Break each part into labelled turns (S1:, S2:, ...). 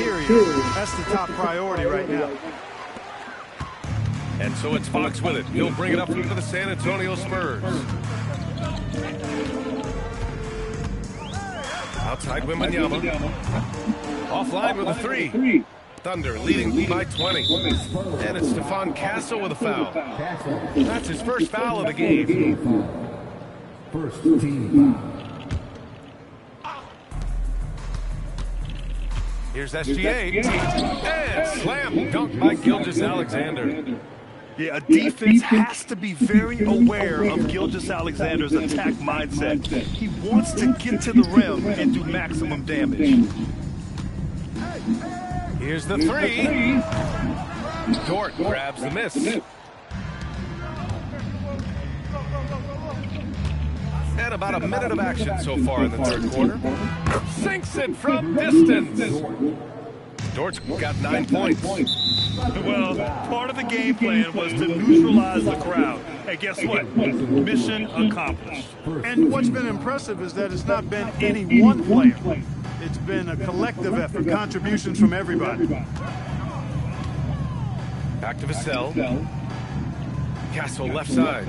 S1: interior. That's the top priority right now.
S2: And so it's Fox with it. He'll bring it up for the San Antonio Spurs. Outside Wembanyama. Offline with a three. Thunder leading by 20. And it's Stephon Castle with a foul. That's his first foul of the game.
S3: First team foul.
S2: Here's SGA. And slam dunk by Gilgeous-Alexander.
S4: Yeah, a defense has to be very aware of Gilgeous-Alexander's attack mindset. He wants to get to the rim and do maximum damage.
S2: Here's the three. Dort grabs the miss. And about a minute of action so far in the third quarter. Sinks it from distance. Dort's got 9 points.
S4: Well, part of the game plan was to neutralize the crowd. And guess what? Mission accomplished.
S1: And what's been impressive is that it's not been any one player. It's been a collective effort, contributions from everybody.
S2: Back to Vassell. Castle left side.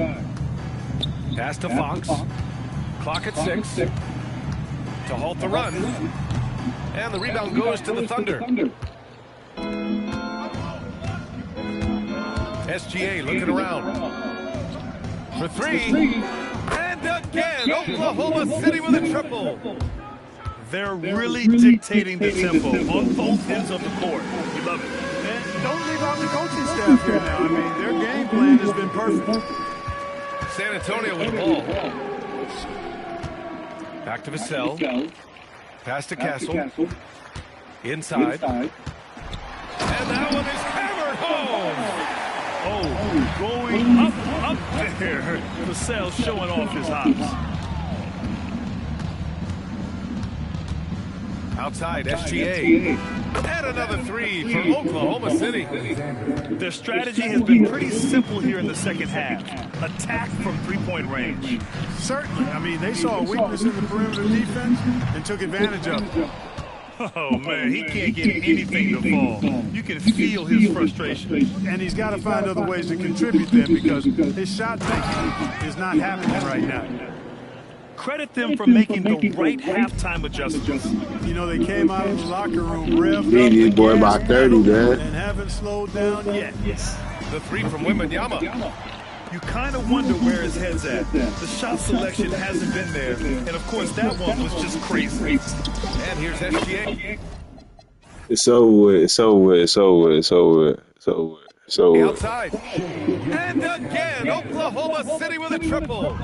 S2: Pass to Fox. Clock at 6. To halt the run. And the rebound goes to the Thunder. SGA looking around. For three. And again, Oklahoma City with a triple.
S4: They're really dictating the tempo on both ends of the court. We love it.
S1: And don't leave out the coaching staff here now. I mean, their game plan has been perfect.
S2: San Antonio with the ball. Back to Vassell. Pass to Castle. Inside. And that one is hammered home.
S4: Oh, going up there. Vassell showing off his hops.
S2: Outside, SGA. And another three from Oklahoma City.
S4: Their strategy has been pretty simple here in the second half. Attack from three-point range.
S1: Certainly. I mean, they saw a weakness in the perimeter defense and took advantage of it.
S4: Oh, man, he can't get anything to fall. You can feel his frustration.
S1: And he's got to find other ways to contribute then because his shot making is not happening right now.
S4: Credit them for making the right halftime adjustments.
S1: You know, they came out of the locker room revved
S5: Beat
S1: up
S5: boy by 30, man.
S1: and haven't slowed down yet.
S2: The three from Wembanyama.
S4: You kind of wonder where his head's at. The shot selection hasn't been there. And, of course, that one was just crazy.
S2: And here's SGA.
S5: It's over.
S2: Outside. And again, Oklahoma City with a triple.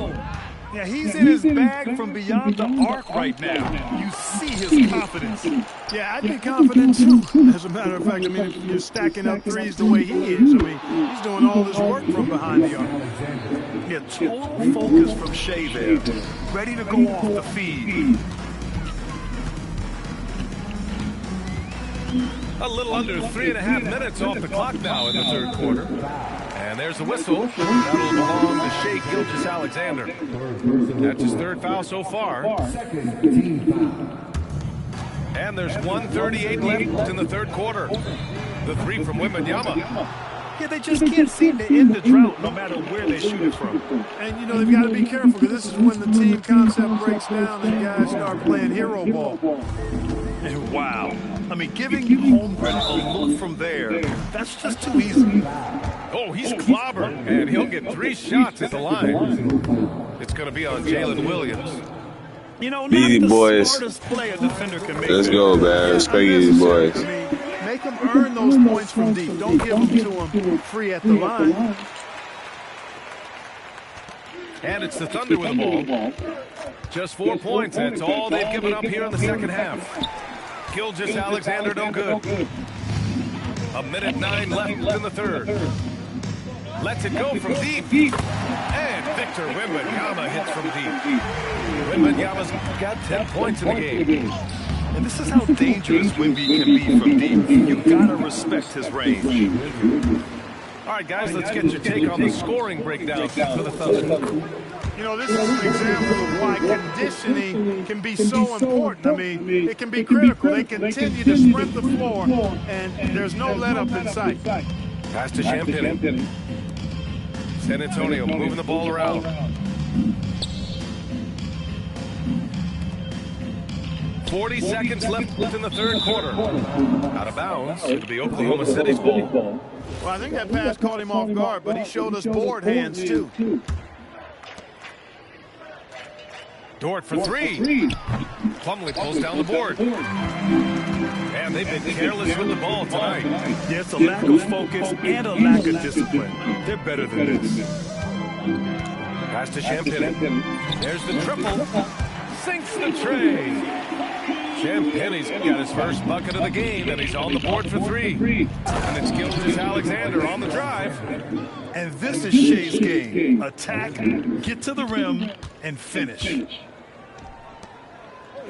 S4: Yeah, he's in his bag from beyond the arc right now. You see his confidence.
S1: Yeah, I'd be confident too. As a matter of fact, I mean, if you're stacking up threes the way he is, I mean, he's doing all this work from behind the arc.
S4: Yeah, total focus from Shea there. Ready to go off the feed.
S2: A little under 3.5 minutes off the clock now in the third quarter. And there's the whistle. That'll belong to Shea Gilgeous-Alexander. That's his third foul so far. And there's 1:38 left in the third quarter. The three from Wembanyama.
S4: Yeah, they just can't seem to end the drought no matter where they shoot it from.
S1: And, you know, they've got to be careful because this is when the team concept breaks down and guys start playing hero ball.
S4: And wow. I mean, giving you Holmgren a look from there, that's just too easy.
S2: Oh, he's clobbered, and he'll get 3 shots at the line. It's going to be on Jalen Williams.
S4: You know, not
S5: Beat
S4: the
S5: boys.
S4: smartest play a defender can make.
S5: Let's go, man. Respect these boys.
S1: I mean, make them earn those points from deep. Don't give them to them free at the line.
S2: And it's the Thunder with the ball. Just 4 points. That's all they've given up here in the second half. Gilgeous-Alexander no good. 1:09 left in the third. Lets it go from deep. And Victor Wembanyama hits from deep. Wembanyama's got 10 points in the game.
S4: And this is how dangerous Wemby can be from deep. You gotta respect his range.
S2: All right, guys, let's get your take on the scoring breakdown for the Thunder.
S1: You know, this is an example of why conditioning can be so important. I mean, it can be critical. They continue to sprint the floor, and there's no let-up in sight.
S2: Pass to Champagne. San Antonio moving the ball around. "40 seconds left within the third quarter. Out of bounds. It'll be Oklahoma City's ball.
S1: Well, I think that pass caught him off guard, but he showed us board hands, too.
S2: Dort for three. Plumlee pulls down the board. And they've been careless with the ball tonight.
S4: Yeah, it's a lack of focus and a lack of discipline. They're better than this.
S2: Pass to Champagne. There's the triple. Sinks the tray. Champagne's got his first bucket of the game, and he's on the board for three. And it's Gilgeous-Alexander on the drive.
S4: And this is Shea's game. Attack, get to the rim, and finish.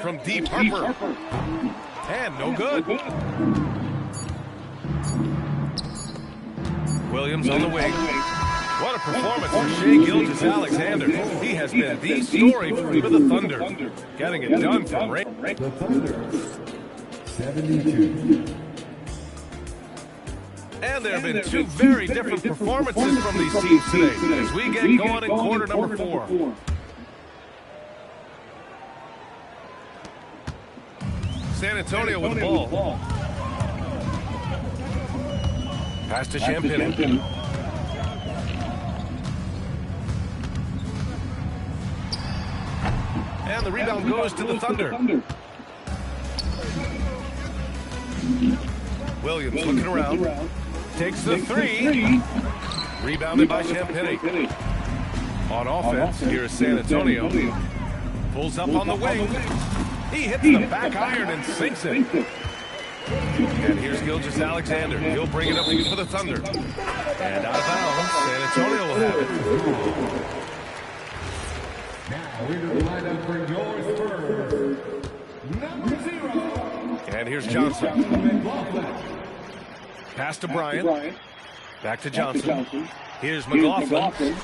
S2: From deep, Harper. And no good. Williams on the wing. What a performance for Shai Gilgeous-Alexander. He has been the story for the Thunder. Getting it done from Ray.
S3: The Thunder, 72.
S2: And there have been two very different performances from these teams today as we get going in quarter number 4. San Antonio with the ball. Pass to Champagne. And the rebound goes to the Thunder. Williams looking around. Takes the three. Rebounded by Champagne. On offense, here is San Antonio. Pulls up on the wing. He hits the back iron and sinks it. And here's Gilgeous-Alexander. He'll bring it up for the Thunder. And out of bounds, San Antonio will have it.
S3: Now into the lineup for your Spurs, number 0.
S2: And here's Johnson. Pass to Bryant. Back to Johnson. Here's McLaughlin.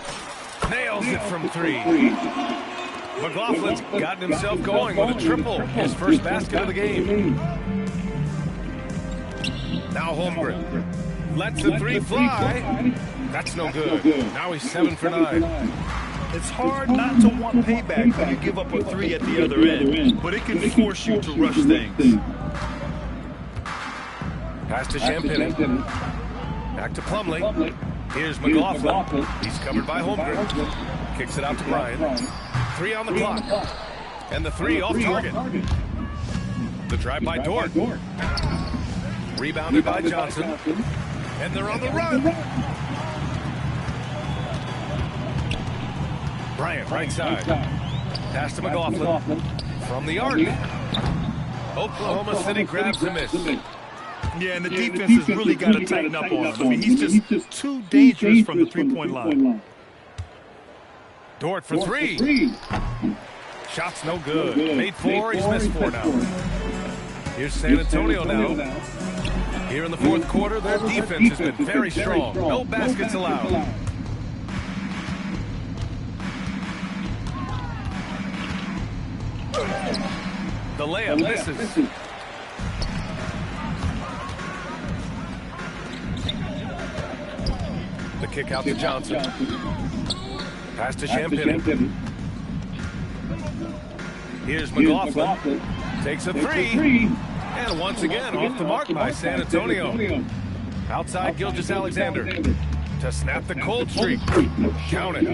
S2: Nails it from 3. McLaughlin's gotten himself going with a triple. His first basket of the game. Now Holmgren. Lets the 3 fly. That's no good. Now he's 7 for 9.
S4: It's hard not to want payback when you give up a 3 at the other end, but it can force you to rush things.
S2: Pass to Champagne. Back to Plumlee. Here's McLaughlin. He's covered by Holmgren. Kicks it out to Bryant. 3 on the clock. And the 3 off target. The drive by Dort. Rebounded by Johnson. And they're on the run. Bryant, right side. Pass to McLaughlin. From the arc. Oklahoma City grabs the miss.
S4: Yeah, and the defense has really got to tighten up on him. I mean, he's just too dangerous from the three-point line.
S2: Dort for 3. Shot's no good. Made 4, he's missed 4 now. Here's San Antonio now. Here in the fourth quarter, their defense has been very strong. No baskets allowed. The layup misses. The kick out to Johnson. Pass to Champagne. Here's McLaughlin. Takes a 3. And once again, off the mark by San Antonio. Outside Gilgeous-Alexander to snap the cold streak. Count it.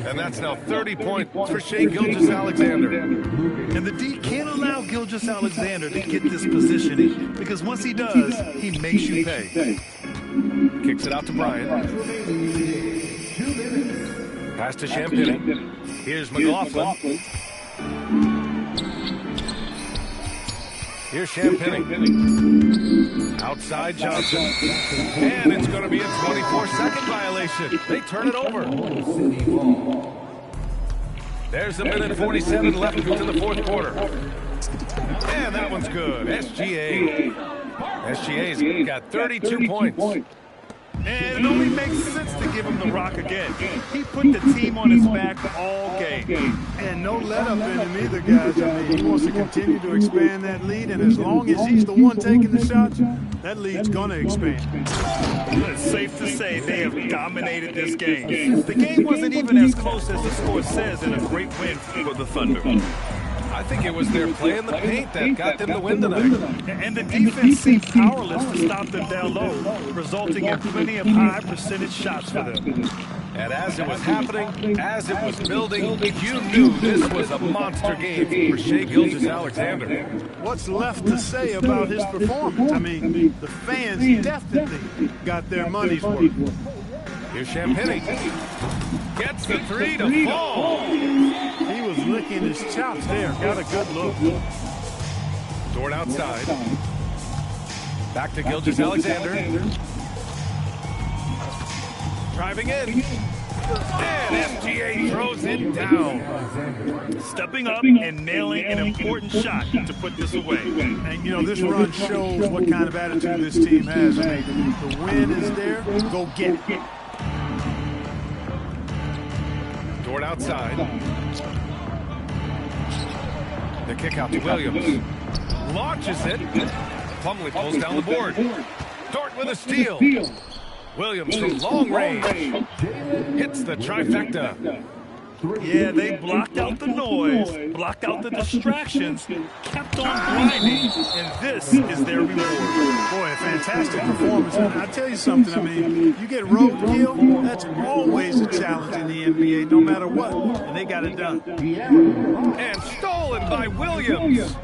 S2: And that's now 30 points for Shai Gilgeous-Alexander.
S4: And the D can't allow Gilgeous-Alexander to get this positioning, because once he does, he makes you pay.
S2: Kicks it out to Bryant. Pass to Champagne. Here's McLaughlin. Here's Champagne. Outside Johnson. And it's going to be a 24-second violation. They turn it over. There's a minute 47 left into the fourth quarter. And that one's good. SGA's got 32 points.
S4: And it only makes sense to give him the rock again. He put the team on his back all game.
S1: And no let up in him either, guys. I mean, he wants to continue to expand that lead, and as long as he's the one taking the shots, that lead's going to expand.
S4: It's safe to say they have dominated this game. The game wasn't even as close as the score says, and a great win for the Thunder.
S2: I think it was their play in the paint that got them the win tonight.
S4: And the defense seemed powerless to stop them down low, resulting in plenty of high percentage shots for them.
S2: And as it was happening, as it was building, you knew this was a monster game for Shai Gilgeous-Alexander.
S1: What's left to say about his performance? I mean, the fans definitely got their money's worth.
S2: Here's Champagny. Gets the three to fall.
S1: He was licking his chops there. Got a good look.
S2: Dort outside. Back to Gilgeous-Alexander. Driving in. And SGA throws it down.
S4: Stepping up and nailing an important shot to put this away.
S1: And, you know, this run shows what kind of attitude this team has. I mean, the win is there. Go get it.
S2: Dort outside. The kick out to Williams. Launches it. Plumlee pulls down the board. Dort with a steal. Williams from long range. Hits the trifecta.
S4: Yeah, they blocked out the noise, blocked out the distractions, kept on grinding, and this is their reward.
S1: Boy, a fantastic performance. And I tell you something, I mean, you get roadkill, that's always a challenge in the NBA, no matter what, and they got it done.
S2: And stolen by Williams.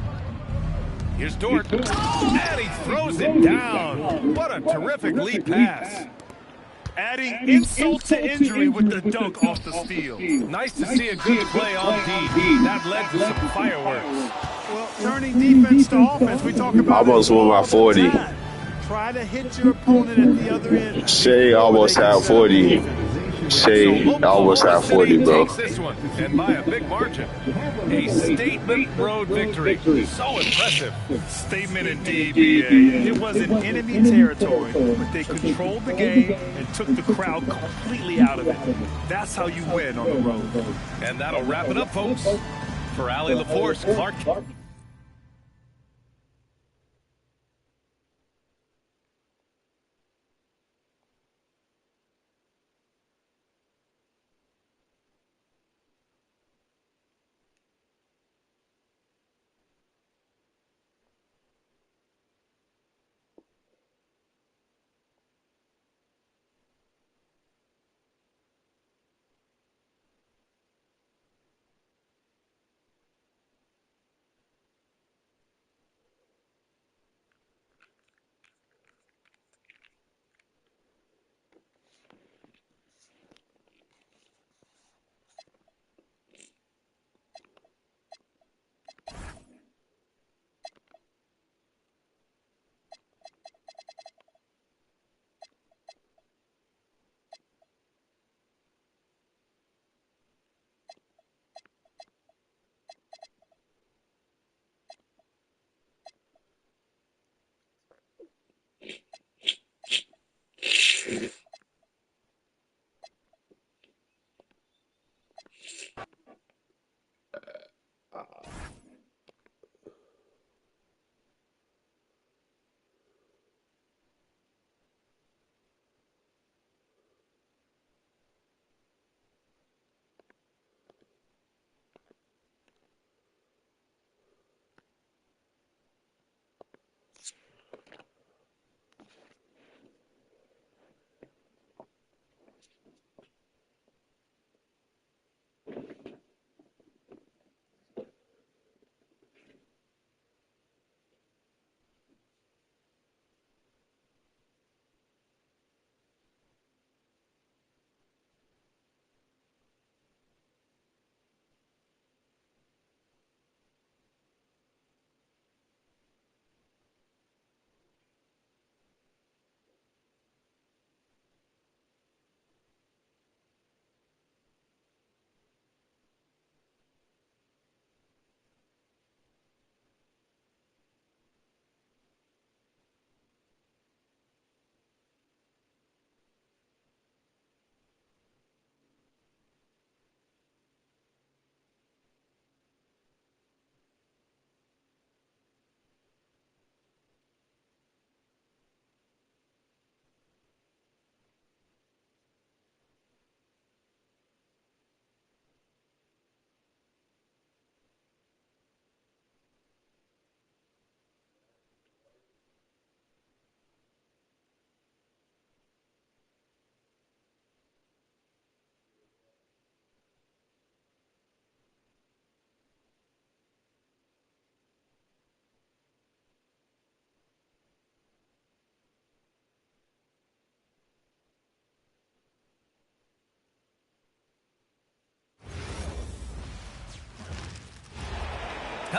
S2: Here's Dort, and he throws it down. What a terrific lead pass.
S4: Adding insult to injury with the dunk off the steal.
S2: Nice to see a good play on D. That led to some fireworks.
S1: Well, turning defense to offense, we talk about
S5: Almost won by 40.
S1: Try to hit your opponent at the other end.
S5: Shai almost had 40. Shai almost had 40, bro.
S2: Takes this one, and by a big margin. A statement road victory. So impressive.
S4: Statement indeed, BA. It was in enemy territory, but they controlled the game and took the crowd completely out of it. That's how you win on the road.
S2: And that'll wrap it up, folks. For Allie LaForce, Clark.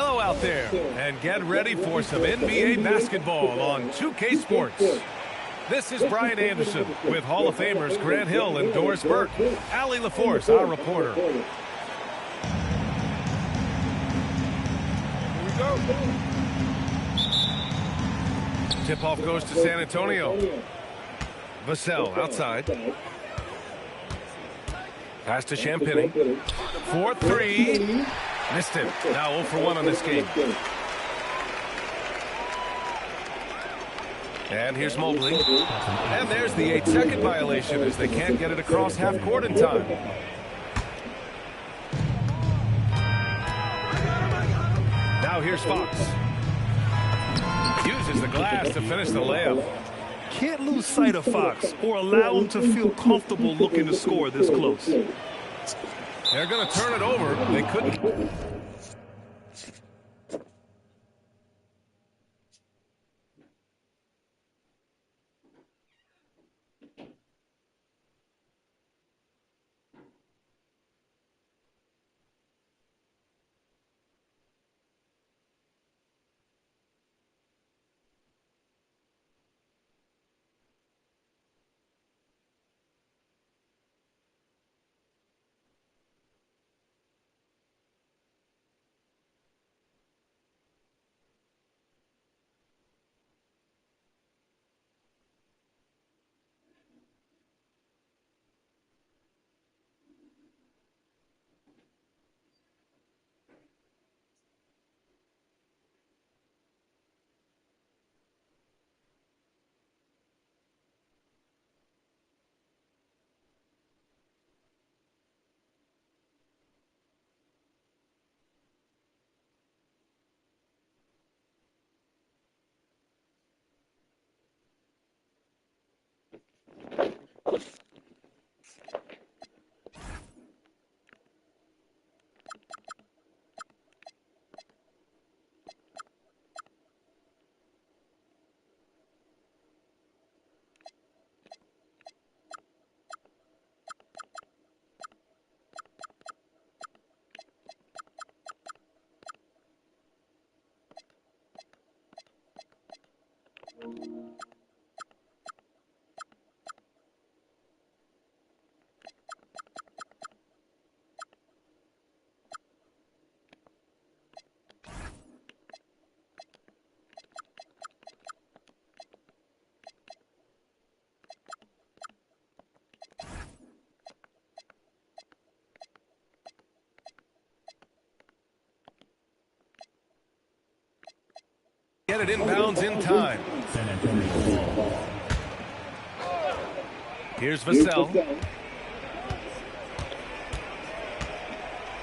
S2: Hello out there, and get ready for some NBA basketball on 2K Sports. This is Brian Anderson with Hall of Famers Grant Hill and Doris Burke. Allie LaForce, our reporter. Here we go. Tip-off goes to San Antonio. Vassell outside. Pass to Champagny. 4-3. Missed it. Now 0 for 1 on this game. And here's Mobley. And there's the 8-second violation as they can't get it across half court in time. Now here's Fox. Uses the glass to finish the layup.
S4: Can't lose sight of Fox or allow him to feel comfortable looking to score this close.
S2: They're going to turn it over. They couldn't. Get it inbounds in time. Here's Vassell.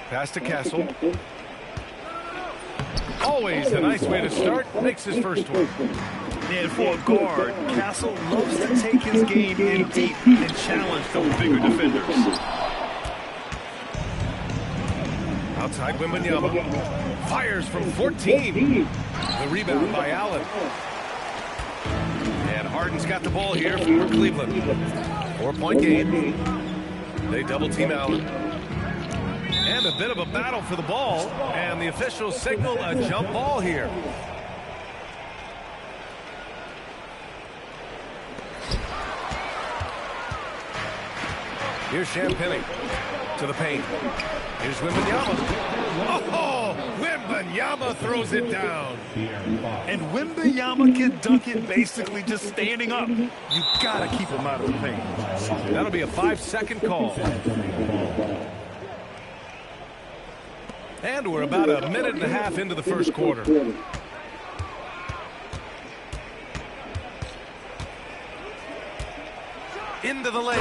S2: Pass to Castle. Always a nice way to start. Makes his first one.
S4: And for a guard, Castle loves to take his game in deep and challenge those bigger defenders.
S2: Outside Wembanyama. Fires from 14. The rebound by Allen. And Harden's got the ball here for Cleveland. 4-point game. They double team Allen. And a bit of a battle for the ball. And the officials signal a jump ball here. Here's Champagny to the paint. Here's Wembanyama. Oh, Wembanyama throws it down.
S4: And Wembanyama can dunk it basically just standing up. You gotta keep him out of the paint.
S2: That'll be a 5-second call. And we're about a minute and a half into the first quarter. Into the lane.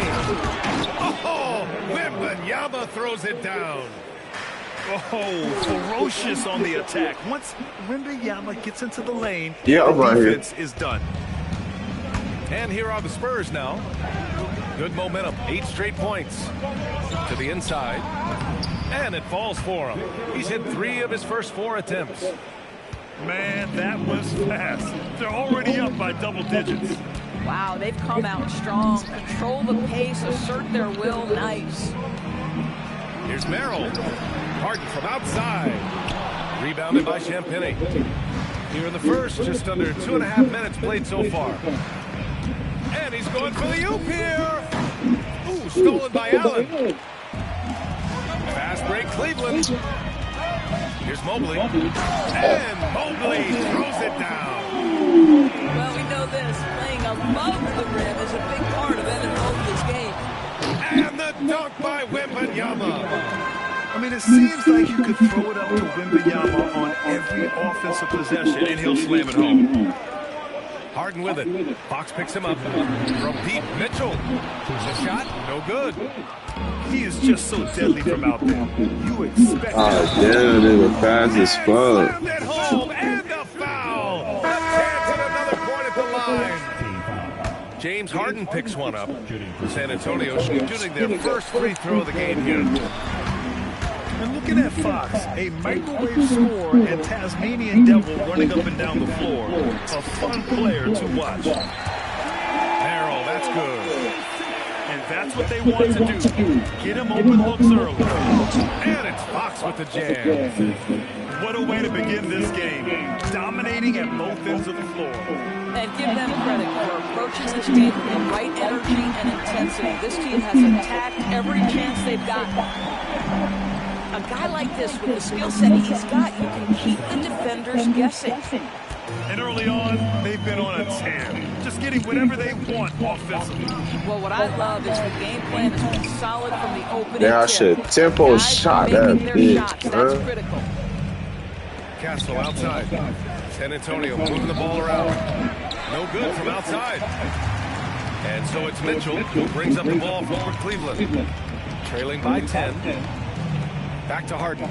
S2: Oh, Wembanyama throws it down.
S4: Oh, ferocious on the attack. Once Wembanyama gets into the lane,
S5: the
S4: defense is done.
S2: And here are the Spurs now. Good momentum, 8 straight points. To the inside. And it falls for him. He's hit 3 of his first 4 attempts.
S4: Man, that was fast. They're already up by double digits.
S6: Wow, they've come out strong. Control the pace, assert their will. Nice.
S2: Here's Merrill. Harden from outside. Rebounded by Champagny. Here in the first, just under 2.5 minutes played so far. And he's going for the oop here. Ooh, stolen by Allen. Fast break, Cleveland. Here's Mobley. And Mobley throws it down.
S6: Well, we know this. Playing above the rim is a big part of Evan Mobley's game.
S2: And the dunk by Wembanyama.
S4: I mean, it seems like you could throw it up to Wembanyama on every offensive possession, and he'll slam it home.
S2: Harden with it. Fox picks him up. From Pete Mitchell. The shot, no good.
S4: He is just so deadly from out there. You expect
S5: damn, they were fast as fuck.
S2: Slammed it home, and the foul. A chance at another point at the line. James Harden picks one up. San Antonio shooting their first free throw of the game here.
S4: And looking at Fox, a microwave scorer and Tasmanian devil running up and down the floor. A fun player to watch.
S2: Merrill, that's good.
S4: And that's what they want to do. Get him open looks early.
S2: And it's Fox with the jam.
S4: What a way to begin this game. Dominating at both ends of the floor.
S6: And give them credit for approaching this game with the right energy and intensity. This team has attacked every chance they've gotten. A guy like this, with the skill set he's got, you can keep the defenders guessing.
S4: And early on, they've been on a tear. Just getting whatever they want offensively.
S6: Well, what I love is the game plan has been solid from the opening.
S5: Yeah, I should tempo shot that bitch.
S6: That's critical.
S2: Castle outside. San Antonio moving the ball around. No good from outside. And so it's Mitchell who brings up the ball for Cleveland. Trailing by 10. Back to Harden.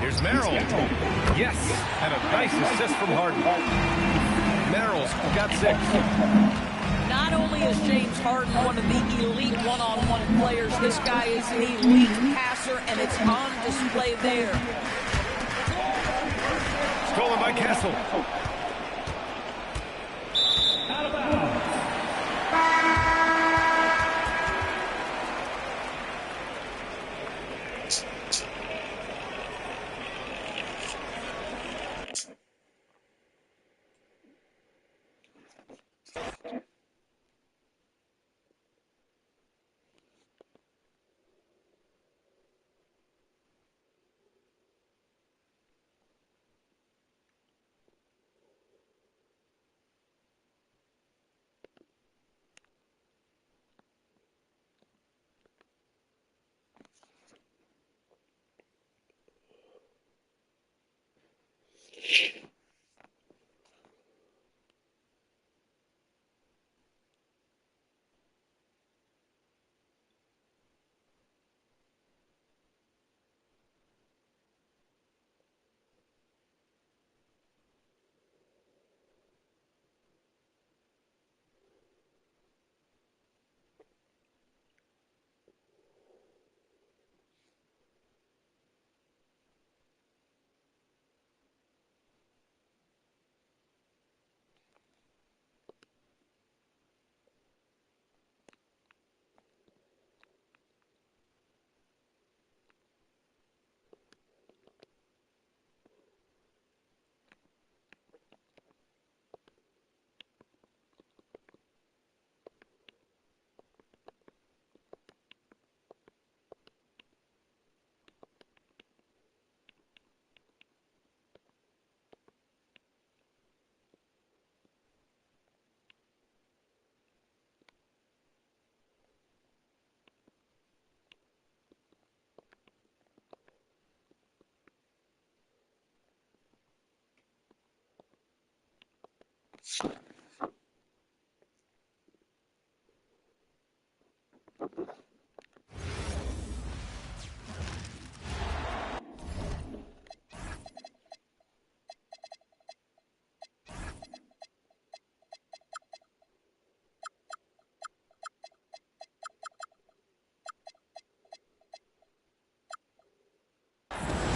S2: Here's Merrill. Yes, and a nice assist from Harden. Merrill's got 6.
S6: Not only is James Harden one of the elite one-on-one players, this guy is an elite passer, and it's on display there.
S2: Stolen by Castle.
S3: Out of bounds.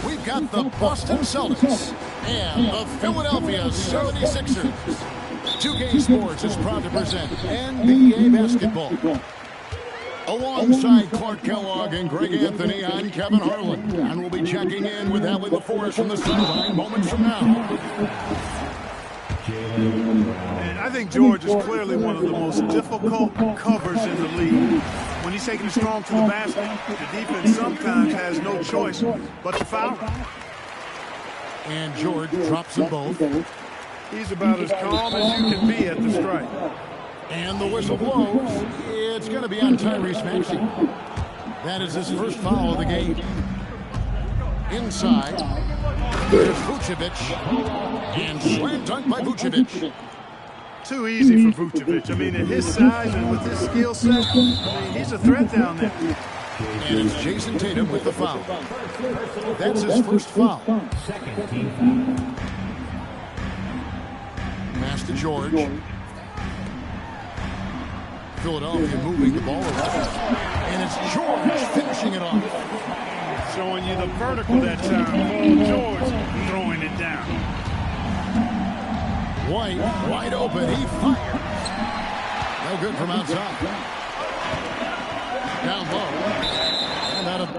S7: We've got the Boston Celtics and the Philadelphia 76ers. 2K Sports is proud to present NBA basketball. Alongside Clark Kellogg and Greg Anthony, I'm Kevin Harlan. And we'll be checking in with Allie LaForce from the sideline moments from now.
S1: And I think George is clearly one of the most difficult covers in the league. When he's taking it strong to the basket, the defense sometimes has no choice but to foul.
S7: And George drops them both.
S1: He's about as calm as you can be at the strike.
S7: And the whistle blows. It's going to be on Tyrese Maxey. That is his first foul of the game. Inside, there's Vucevic. And slam dunk by Vucevic.
S1: Too easy for Vucevic. I mean, at his size and with his skill set, he's a threat down there.
S7: And it's Jason Tatum with the foul. That's his first foul. Pass to George. Philadelphia moving the ball around. And it's George finishing it off.
S1: Showing you the vertical that time. Oh, George throwing it down.
S7: White, wide open. He fires. No good from outside. Down low. And out of...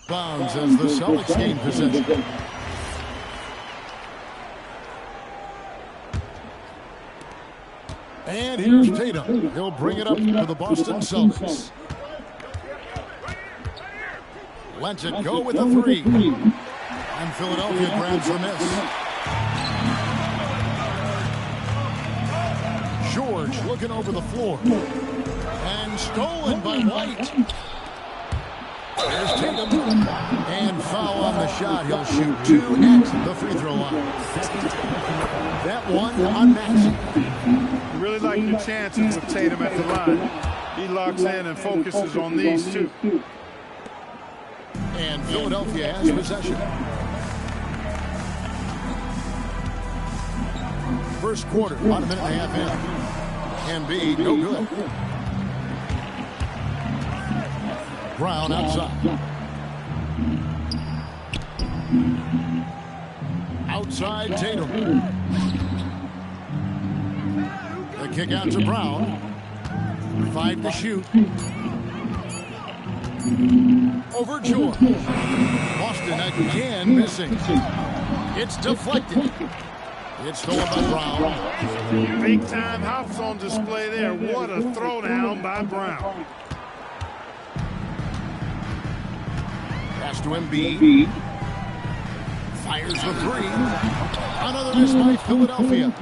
S7: Bounds as the Celtics gain possession. And here's Tatum. He'll bring it up to the Boston Celtics. Lets it go with a three. And Philadelphia grabs the miss. George looking over the floor. And stolen by White. There's Tatum. And foul on the shot. He'll shoot two at the free throw line. That one on Maxey.
S1: You really like the chances with Tatum at the line. He locks in and focuses on these two.
S7: And Philadelphia has possession. First quarter, about a minute and a half in. Embiid, no good. Brown outside. Outside Tatum. The kick out to Brown. 5 to shoot. Over George. Boston again missing. It's deflected. It's stolen by Brown.
S1: Big time hops on display there. What a throwdown by Brown.
S7: Pass to Embiid. Fires the three. Another miss by Philadelphia.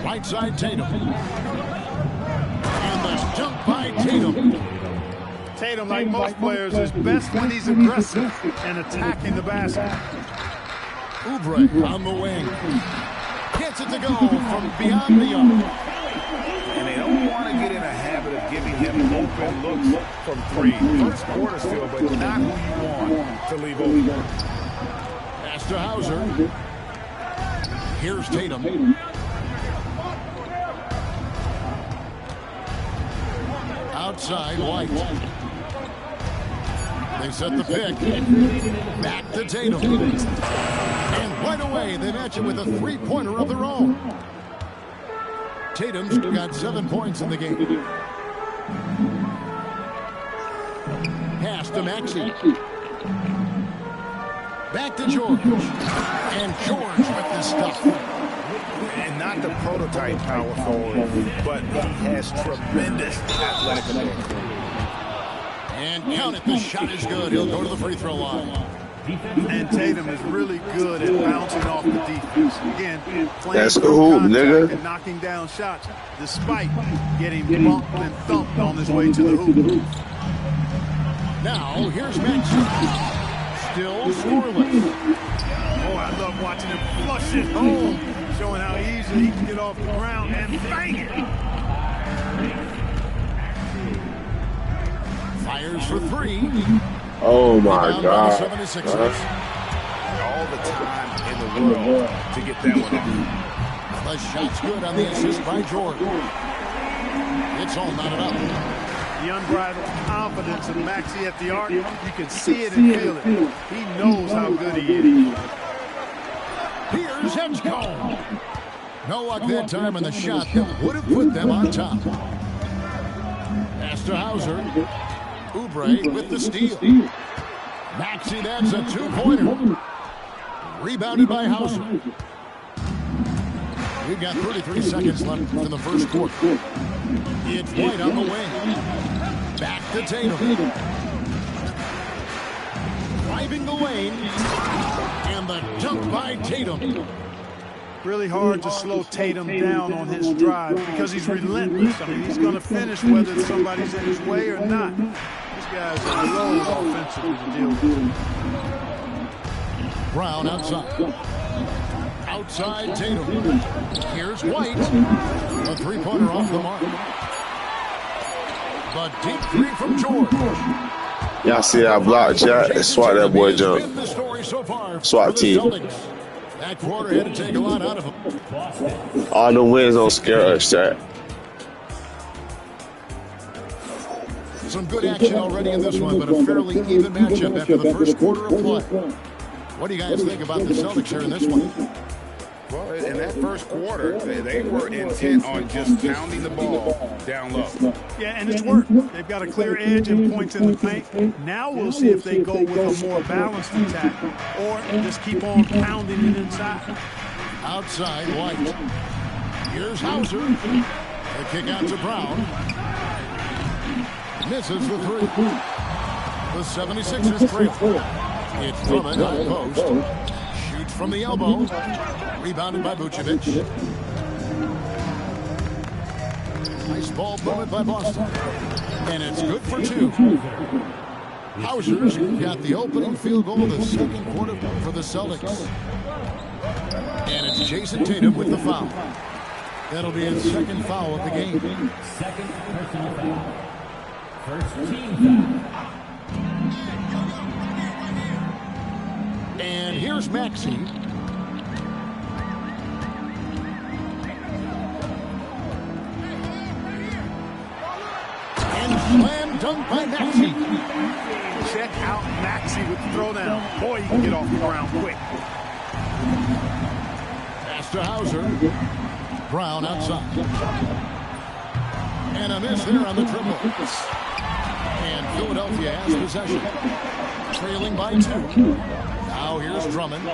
S7: Right side Tatum. And the dunk by Tatum.
S1: Tatum, like most players, is best when he's aggressive and attacking the basket.
S7: Oubre on the wing. Gets it to go from beyond the arc.
S4: And they don't want to get in a habit of giving him open looks from three. First quarter still, but not who you want to leave open.
S7: Pass to Hauser. Here's Tatum. Outside White. They set the pick. Back to Tatum. And right away, they match it with a three-pointer of their own. Tatum's got 7 points in the game. Pass to Maxey. Back to George. And George with the stuff.
S8: And not the prototype power forward, but he has tremendous athletic ability.
S7: And count it, the shot is good. He'll go to the free throw line.
S1: And Tatum is really good at bouncing off the defense. Again, playing
S5: That's
S1: through
S5: cool,
S1: contact
S5: nigga.
S1: and knocking down shots, despite getting bumped and thumped on his way to the hoop.
S7: Now, here's Maxey. Still scoreless.
S1: Oh, I love watching him flush it home, showing how easily he can get off the ground and bang it.
S7: Fires for three.
S5: Oh my
S7: Rebound by the
S5: God.
S7: 76ers.
S8: All the time in the world to get that one off.
S7: The shot's good on the assist by Jordan. It's all knotted up.
S1: The unbridled confidence of Maxey at the arc, you can see it and feel it. He knows how good he is.
S7: Here's Edgecombe. No luck that time in the shot that would have put them on top. Pass to Hauser. Oubre with the steal. Maxey, that's a two-pointer. Rebounded by Hauser. We've got 33 seconds left in the first quarter. It's White on the wing. Back to Tatum. Driving the lane. And the dunk by Tatum.
S1: Really hard to slow Tatum down on his drive because he's relentless. I mean, he's going to finish whether somebody's in his way or not. This guy's a load offensively to deal with.
S7: Brown outside. Outside Tatum. Here's White. A three-pointer off the mark. The deep three from George.
S5: Y'all see that block, chat? Swat that boy jump. SWAT team.
S7: That quarter had to take a lot out of him.
S5: All the wins don't scare us, chat.
S7: Some good action already in this one, but a fairly even matchup after the first quarter of play. What do you guys think about the Celtics here in this one?
S8: Well, in that first quarter, they were intent on just pounding the ball down low.
S1: Yeah, and it's worked. They've got a clear edge and points in the paint. Now we'll see if they go with a more balanced attack or just keep on pounding it inside.
S7: Outside, White. Here's Hauser. The kick out to Brown. Misses the three. The 76ers trail. It's Drummond on post. Shoots from the elbow. Rebounded by Vucevic. Nice ball movement by Boston. And it's good for two. Hauser's got the opening field goal of the second quarter for the Celtics. And it's Jason Tatum with the foul. That'll be his second foul of the game.
S3: Second personal foul. First team foul.
S7: And here's Maxey. And slam dunk by Maxey.
S1: Check out Maxey with the throwdown. Boy, he can get off the ground quick.
S7: Pass to Hauser. Brown outside. And a miss there on the triple. And Philadelphia has possession. Trailing by two. Now here's Drummond.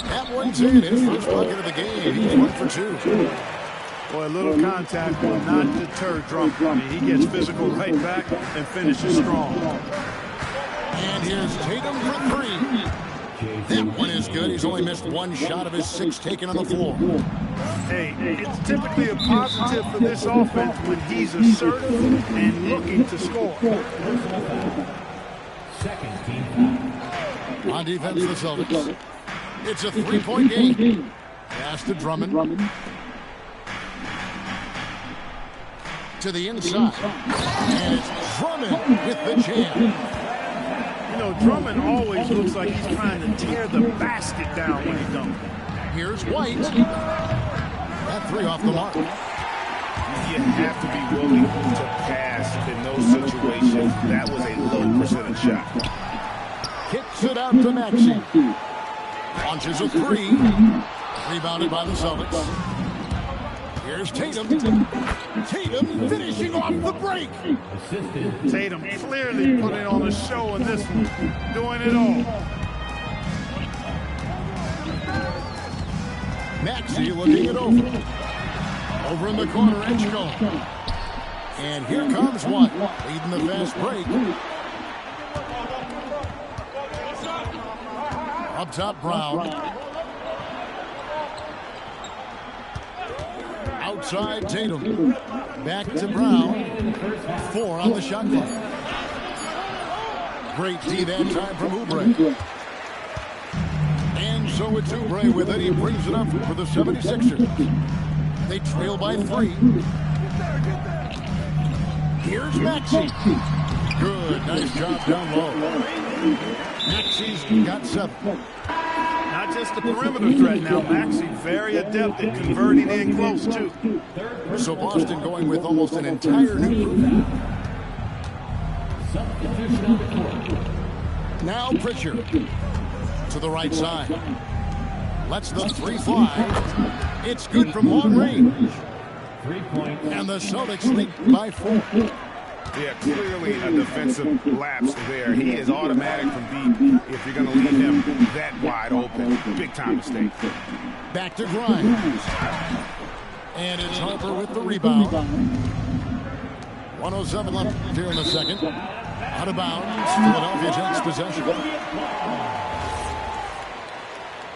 S7: That one's in. His first bucket of the game. He's 1 for 2.
S1: Boy, a little contact will not deter Drummond. I mean, he gets physical right back and finishes strong.
S7: And here's Tatum for three. That one is good. He's only missed one shot of his 6 taken on the floor.
S1: Hey, it's typically a positive for this offense when he's assertive and looking to score.
S3: Second team foul.
S7: On defense, the Celtics. It's a three-point game. Pass to Drummond. To the inside. And it's Drummond with the jam.
S1: You know, Drummond always looks like he's trying to tear the basket down when he dunks.
S7: Here's White. That three off the mark.
S8: You have to be willing to pass in those situations. That was a low percentage shot.
S7: Kicks it out to Maxey. Launches a three. Rebounded by the Celtics. Here's Tatum. Tatum finishing off the break.
S1: Tatum clearly putting on a show in this one, doing it all.
S7: Maxey looking it over. Over in the corner, Edgecombe. And here comes one, leading the fast break. Up top, Brown. Outside, Tatum. Back to Brown. 4 on the shot clock. Great D that time from Oubre. And so it's Oubre with it. He brings it up for the 76ers. They trail by 3. Here's Maxey. Good. Nice job down low. Maxey's got 7.
S1: Not just the perimeter threat now. Maxey very adept at converting in close, too.
S7: So Boston going with almost an entire new group. Now Pritchard to the right side. Lets the 3 fly. It's good from long range. And the Celtics lead by 4.
S8: Yeah, clearly a defensive lapse there. He is automatic from deep if you're going to leave him that wide open. Big time mistake.
S7: Back to Grimes. And it's Harper with the rebound. 1:07 left here in the second. Out of bounds. Philadelphia takes possession.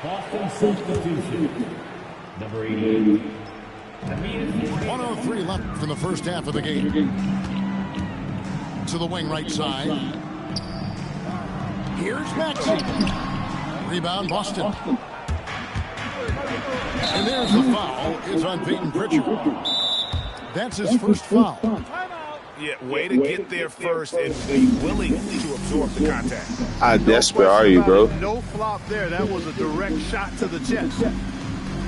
S3: Boston substitution. Number 88.
S7: 1:03 left from the first half of the game. To the wing right side. Here's Maxey. Rebound, Boston. And there's the foul. It's on Peyton Pritchard. That's his first foul.
S8: Yeah, way to get there first and be willing to absorb the contact.
S5: How desperate are you, bro?
S1: No flop there. That was a direct shot to the chest.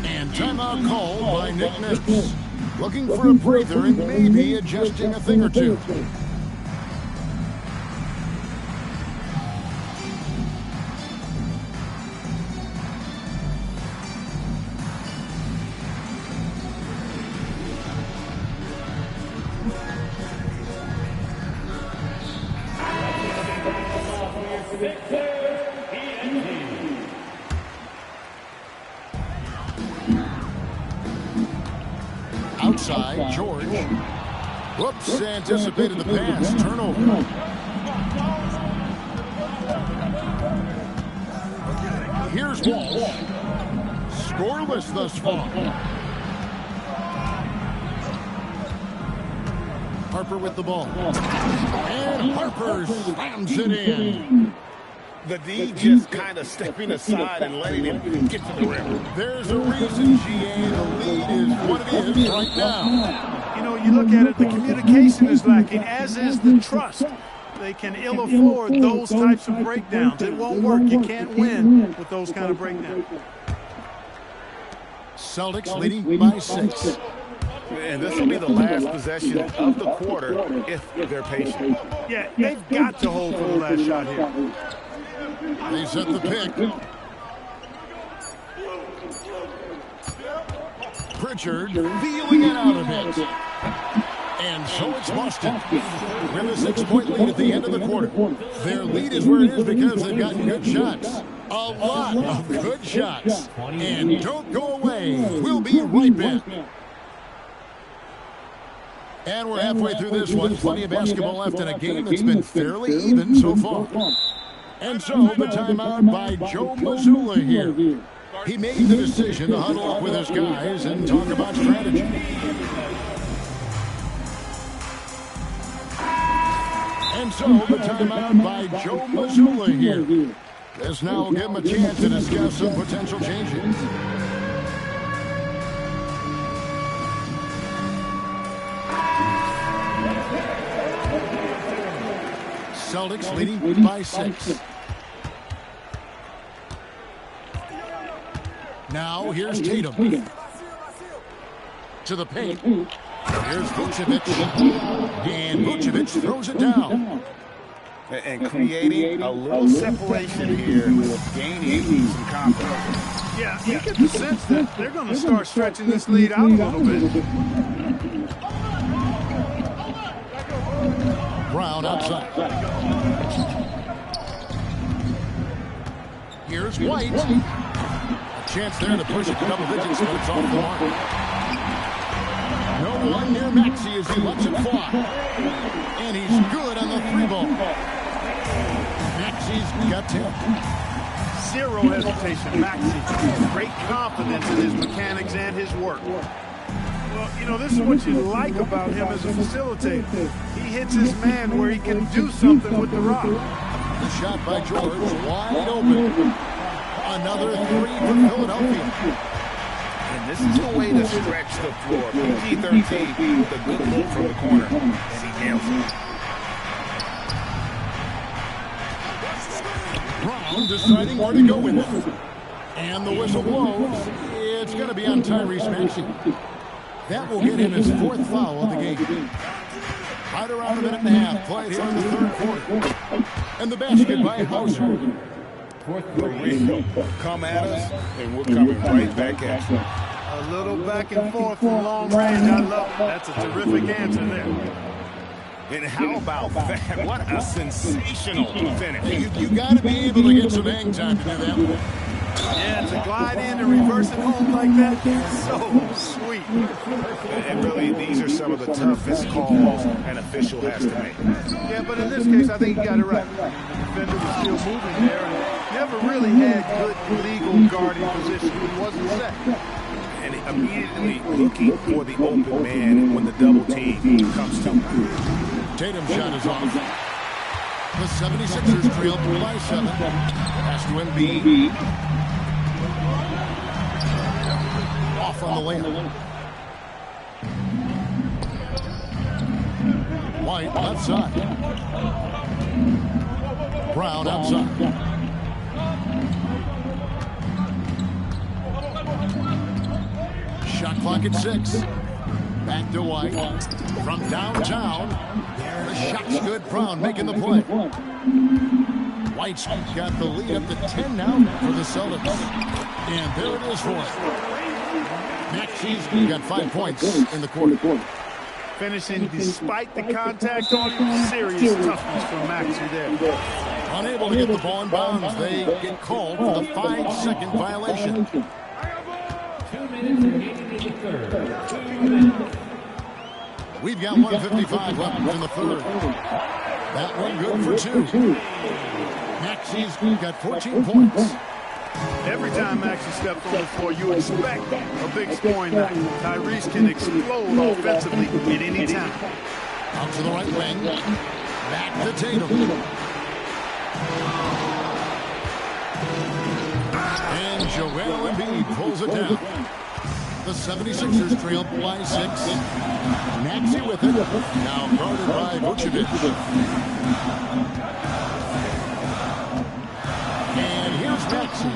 S7: And timeout called by Nick Nurse. Looking for a breather and maybe adjusting a thing or two. Outside, George. Whoops, anticipated the pass. Turnover. Here's Walsh. Scoreless thus far. Harper with the ball. And Harper slams it in.
S8: The D just kind of stepping aside and letting him get to the rim.
S7: There's a reason, GA, the lead is what it is right now.
S1: You know, you look at it, the communication is lacking, as is the trust. They can ill afford those types of breakdowns. It won't work. You can't win with those kind of breakdowns.
S7: Celtics leading by 6.
S8: And this will be the last possession of the quarter if they're patient.
S1: Yeah, they've got to hold for the last shot here.
S7: They set the pick. Pritchard feeling it out a bit. And so it's Boston with a 6-point lead at the end of the quarter. Their lead is where it is because they've gotten good shots. A lot of good shots. And don't go away. We'll be right back. And we're halfway through this one. Plenty of basketball left in a game that's been fairly even so far. And so the timeout by Joe Mazzulla here. He made the decision to huddle up with his guys and talk about strategy. And so the timeout by Joe Mazzulla here. This now will give him a chance to discuss some potential changes. Celtics leading by 6. Now here's Tatum. To the paint. Here's Vucevic. And Vucevic throws it down.
S8: And creating a little separation here, gaining some confidence.
S1: Yeah, you get the sense that they're going to start stretching this lead out a little bit.
S7: Brown outside. Here's White. Chance there to push it to double digits, but it's off the mark. No one near Maxey as he lets it fly. And he's good on the 3-ball. Maxey's got 10.
S1: Zero hesitation, Maxey. Great confidence in his mechanics and his work. Well, you know, this is what you like about him as a facilitator. He hits his man where he can do something with the rock.
S7: The shot by George, wide open. Another 3 for Philadelphia.
S8: And this is the way to stretch the floor. PG-13 with a good look from the corner. And he nails it.
S7: Brown deciding where to go with it. And the whistle blows. It's going to be on Tyrese Maxey. That will get him his 4th foul of the game. Right around a minute and a half played here in the 3rd quarter. And the basket by Hauser.
S8: Come at us, and we're coming right back at you.
S1: A little back and forth from long range. I love it. That's a terrific answer there.
S8: And how about that? What a sensational finish.
S7: You got to be able to get some hang time to do that.
S1: Yeah, to glide in and reverse it home like that, so sweet.
S8: And really, these are some of the toughest calls an official has to make.
S1: Yeah, but in this case, I think he got it right. The defender was still moving there and never really had good legal guarding position. He wasn't set.
S8: And immediately looking for the open man when the double team comes to him.
S7: Tatum's shot is off. The 76ers trail by 7. Pass to Embiid. Off on the layup. White left side. Brown outside. Shot clock at 6. Back to White. From downtown. The shot's good. Brown making the play. White's got the lead up to 10 now for the Celtics. And there it is for him. Maxey's got 5 points in the quarter.
S1: Finishing despite the contact on him. Serious toughness from Maxey there.
S7: Unable to get the ball in bounds. They get called for the 5-second violation.
S3: 2 minutes in the third. 2 minutes.
S7: We've got 1:55 left in the 3rd. That one good for 2. Maxey's got 14 points.
S1: Every time Maxey steps on the floor, you expect a big scoring night. Tyrese can explode offensively at any time.
S7: Out to the right wing. Back to Tatum. And Joel Embiid pulls it down. The 76ers trail by 6. Maxey with it. Now guarded by Vucevic. And here's Maxey.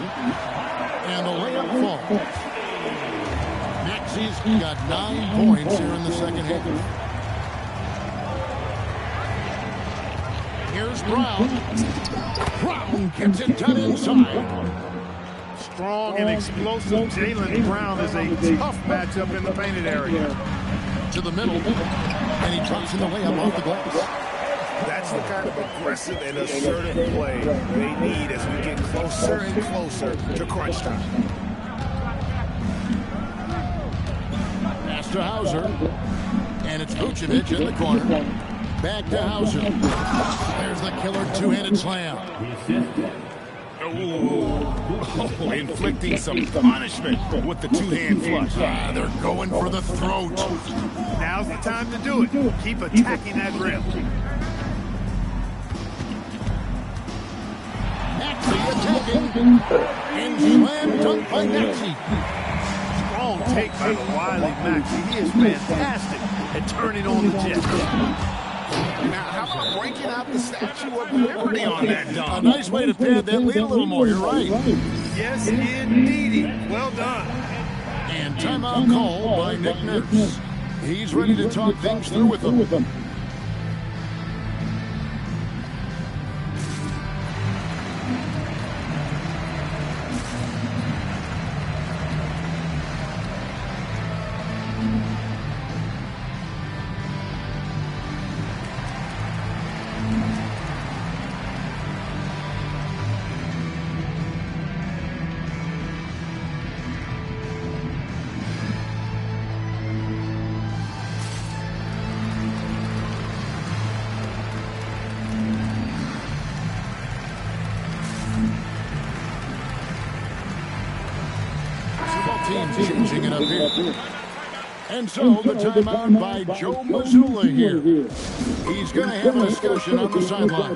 S7: And the layup falls. Maxey's got 9 points here in the 2nd half. Here's Brown. Brown gets it done inside.
S1: Strong and explosive Jaylen Brown is a tough matchup in the painted area.
S7: To the middle. And he drops in the layup off the glass.
S8: That's the kind of aggressive and assertive play they need as we get closer and closer to crunch time.
S7: Pass to Hauser. And it's Vucevic in the corner. Back to Hauser. There's the killer 2-handed slam.
S8: Oh, inflicting some punishment with the 2-hand flush.
S7: They're going for the throat.
S1: Now's the time to do it. Keep attacking that rim.
S7: Maxey attacking. And slam dunk by Maxey.
S1: Strong take by the wily Maxey. He is fantastic at turning on the jet.
S8: Now, how about breaking out the Statue of Liberty on that dunk?
S7: A nice way to pad that lead a little more. You're right.
S1: Yes, indeedy. Well done.
S7: And timeout call by Nick Nurse. He's ready to talk things through with them. Both teams changing it up here. And so the timeout by Joe Mazzulla here. He's going to have a discussion on the sideline.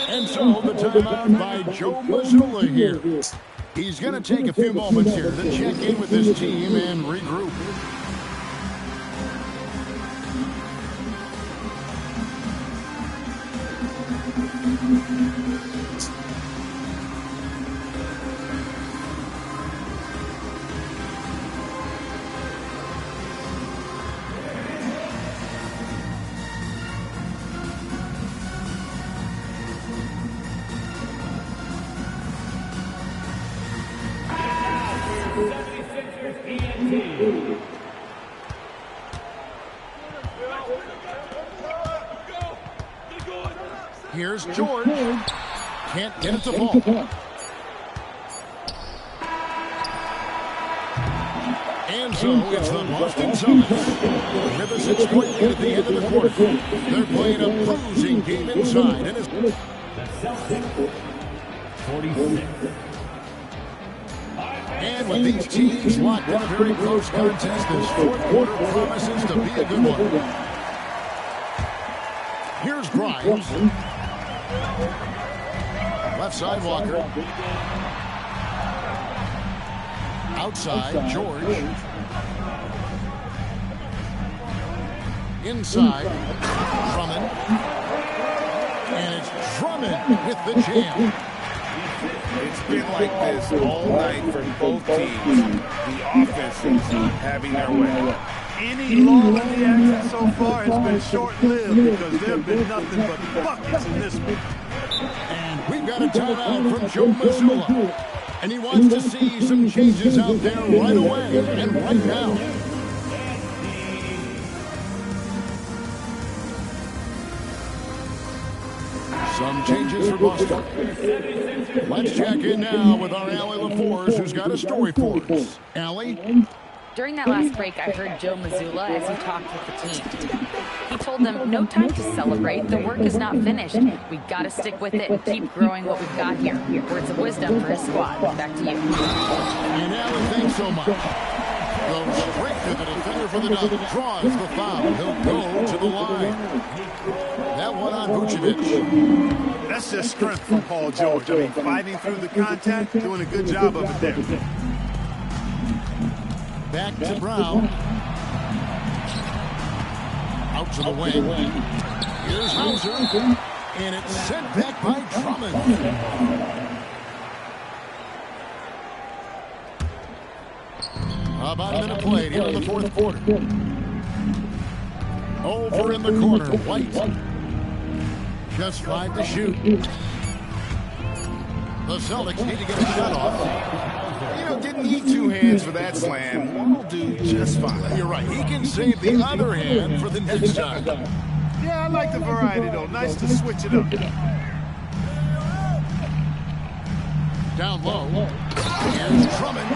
S7: And so the timeout by Joe Mazzulla here. He's going to take a few moments here to check in with his team and regroup. Here's George. Can't get it to fall. And so it's the Boston Celtics. With a 6-point lead at the end of the quarter. They're playing a bruising game inside. And it's
S3: the Celtics, 46.
S7: And with these teams locked in a very close contest, this fourth quarter promises to be a good one. Here's Grimes. Left side, Walker. Outside, George. Inside, Drummond. And it's Drummond with the jam.
S8: It's been like this all night for both teams. The offenses having their way.
S1: Any lull in the action so far has been short-lived because there have been nothing but buckets in this one.
S7: And we've got a timeout from Joe Mazzulla. And he wants to see some changes out there right away and right now. Some changes for Boston. Let's check in now with our Allie LaForce, who's got a story for us. Allie?
S9: During that last break, I heard Joe Mazzulla as he talked with the team. He told them, no time to celebrate. The work is not finished. We've got to stick with it and keep growing what we've got here. Words of wisdom for his squad. Back to you.
S7: And Allie, thanks so much. Goes straight to the defender for the Nuggets. Draws the foul. He'll go to the line. That one on Vucevic.
S1: That's just strength from Paul George. I mean, fighting through the contact, doing a good job of it there.
S7: Back to Brown. Out to the wing. Here's Hauser. And it's sent back by Drummond. About a minute played here in the fourth quarter. Over in the corner, White. Just 5 to shoot. The Celtics need to get a shot off.
S8: You know, didn't need 2 hands for that slam. One will do just fine.
S7: You're right. He can save the other hand for the next time.
S1: Yeah, I like the variety, though. Nice to switch it up.
S7: Down low. Here's Drummond.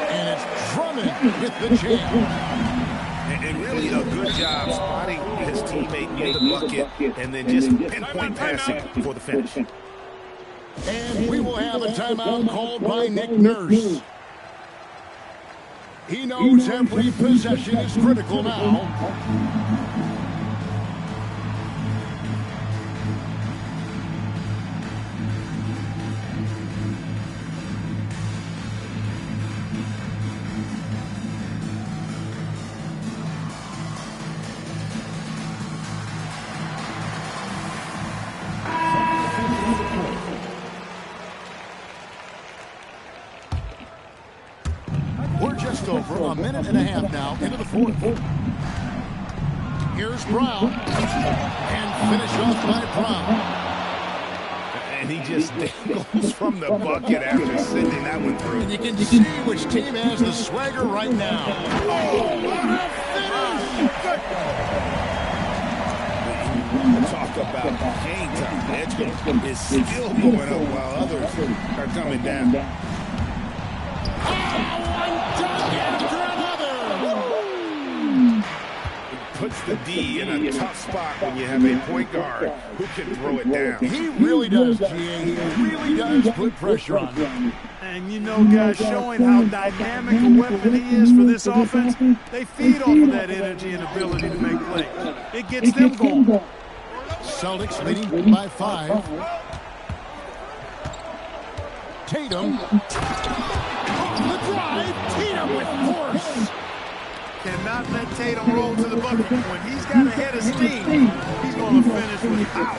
S7: And it's Drummond with the jam.
S8: And really a good job spotting his teammate near the bucket and then just pinpoint passing for the finish.
S7: And we will have a timeout called by Nick Nurse. He knows every possession is critical now. Over a minute and a half now into the fourth. Here's Brown. And finish off by Brown.
S8: And he just goes from the bucket after sending that one through.
S7: And you can see which team has the swagger right now. Oh, what a finish!
S8: Talk about game time. Edge is still going up while others are coming down. Puts puts the D in a tough spot when you have a point guard who can throw it down.
S7: He really does, GA. He really does put pressure on him.
S1: And you know, guys, showing how dynamic a weapon he is for this offense, they feed off of that energy and ability to make plays. It gets them going.
S7: Celtics leading by 5. Tatum. The drive. Tatum with force.
S1: Cannot let Tatum roll to the bucket. When he's got a head of steam, he's going to finish with power.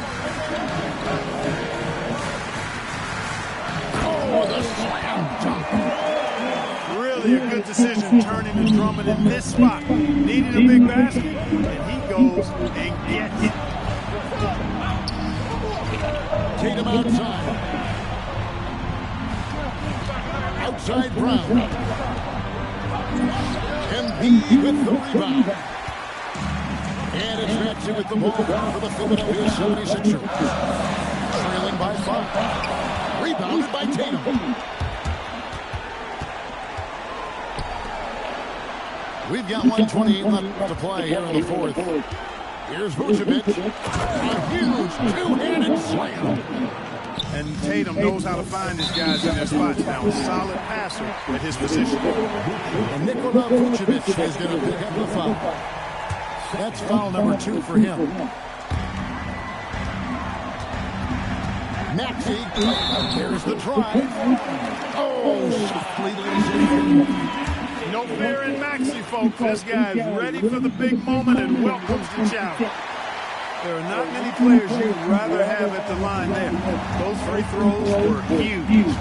S7: Oh, the slam dunk.
S1: Really a good decision turning to Drummond in this spot. Needed a big basket, and he goes and gets it.
S7: Tatum outside. Outside Brown. Embiid with the rebound. And it's Maxey with the ball for the Philadelphia 76ers. Trailing by 5. Rebounded by Tatum. We've got 1:28 left to play here in the fourth. Here's Vucevic. A huge two-handed slam.
S1: And Tatum knows how to find his guys in their spots now. A solid passer at his position.
S7: And Nikola Vucevic is going to pick up the foul. That's foul number 2 for him. Maxey. Here's the drive. Oh, softly, ladies and gentlemen.
S1: No fear in Maxey, folks. This guy is ready for the big moment and welcomes the challenge. There are not many players you'd rather have at the line there. Those free throws were huge.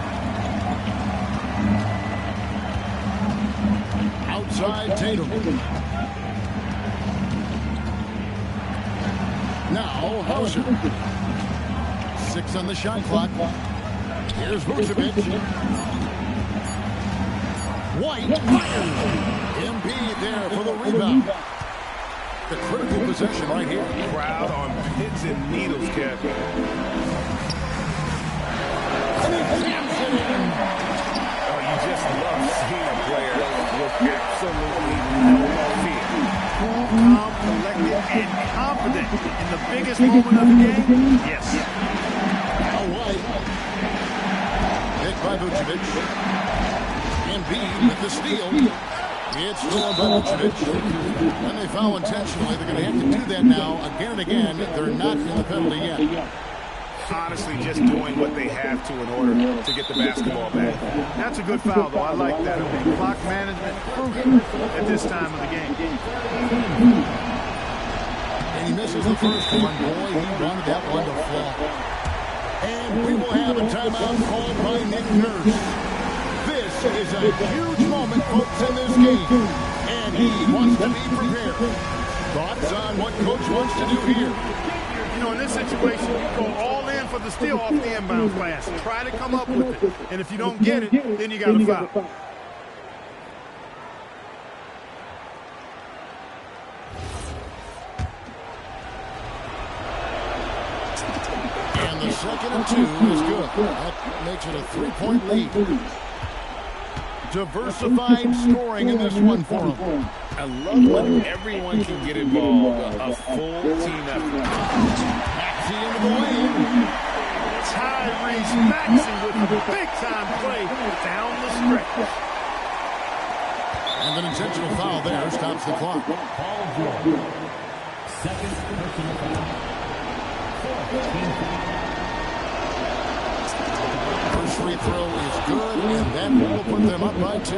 S7: Outside Tatum. Now Hauser. 6 on the shot clock. Here's Vucevic. White fires. Embiid there for the rebound. The critical possession right here.
S8: Crowd on pins and needles, Kevin.
S7: And he jams it in.
S8: Oh, you just love seeing a player with absolutely no fear.
S1: Cool, calm, collected, and confident in the biggest moment of the game. Yes.
S7: Now White. Hit by Vucevic. Embiid with the steal. It's stolen by Vucevic. And they foul intentionally. They're going to have to do that now again and again. They're not in the penalty yet.
S8: Honestly, just doing what they have to in order to get the basketball back.
S1: That's a good foul, though. I like that. I mean, clock management crucial at this time of the game.
S7: And he misses the first one. Boy, he wanted that one to fall. And we will have a timeout called by Nick Nurse. This is a huge moment, folks, in this game. And he wants to be prepared. Thoughts on what Coach wants to do here?
S1: You know, in this situation, you go all in for the steal off the inbound pass. Try to come up with it. And if you don't get it, then you got to foul.
S7: And the second and 2 is good. That makes it a 3-point lead. Diversified scoring in this one for him.
S8: I love when everyone can get involved. A full team effort.
S7: Maxey into the lane.
S1: Tyrese Maxey with a big-time play down the stretch.
S7: And an intentional foul there stops the clock.
S3: Paul George. Second personal foul.
S7: First free throw is good, and that will put them up by 2.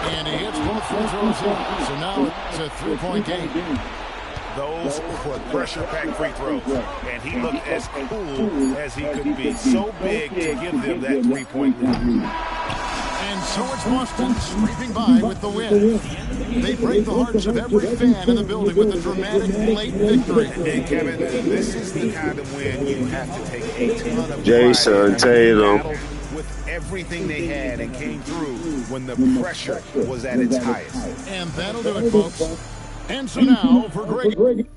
S7: And he hits both free throws in. So now it's a 3-point game.
S8: Those were pressure-packed free throws. And he looked as cool as he could be. So big to give them that 3-point lead.
S7: And so it's Boston sweeping by with the win. They break the hearts of every fan in the building with a dramatic late victory.
S8: And Kevin, this is the kind of win you have to take a ton of
S5: Jason Tatum.
S8: with everything they had and came through when the pressure was at its highest.
S7: And that'll do it, folks. And so now for Greg.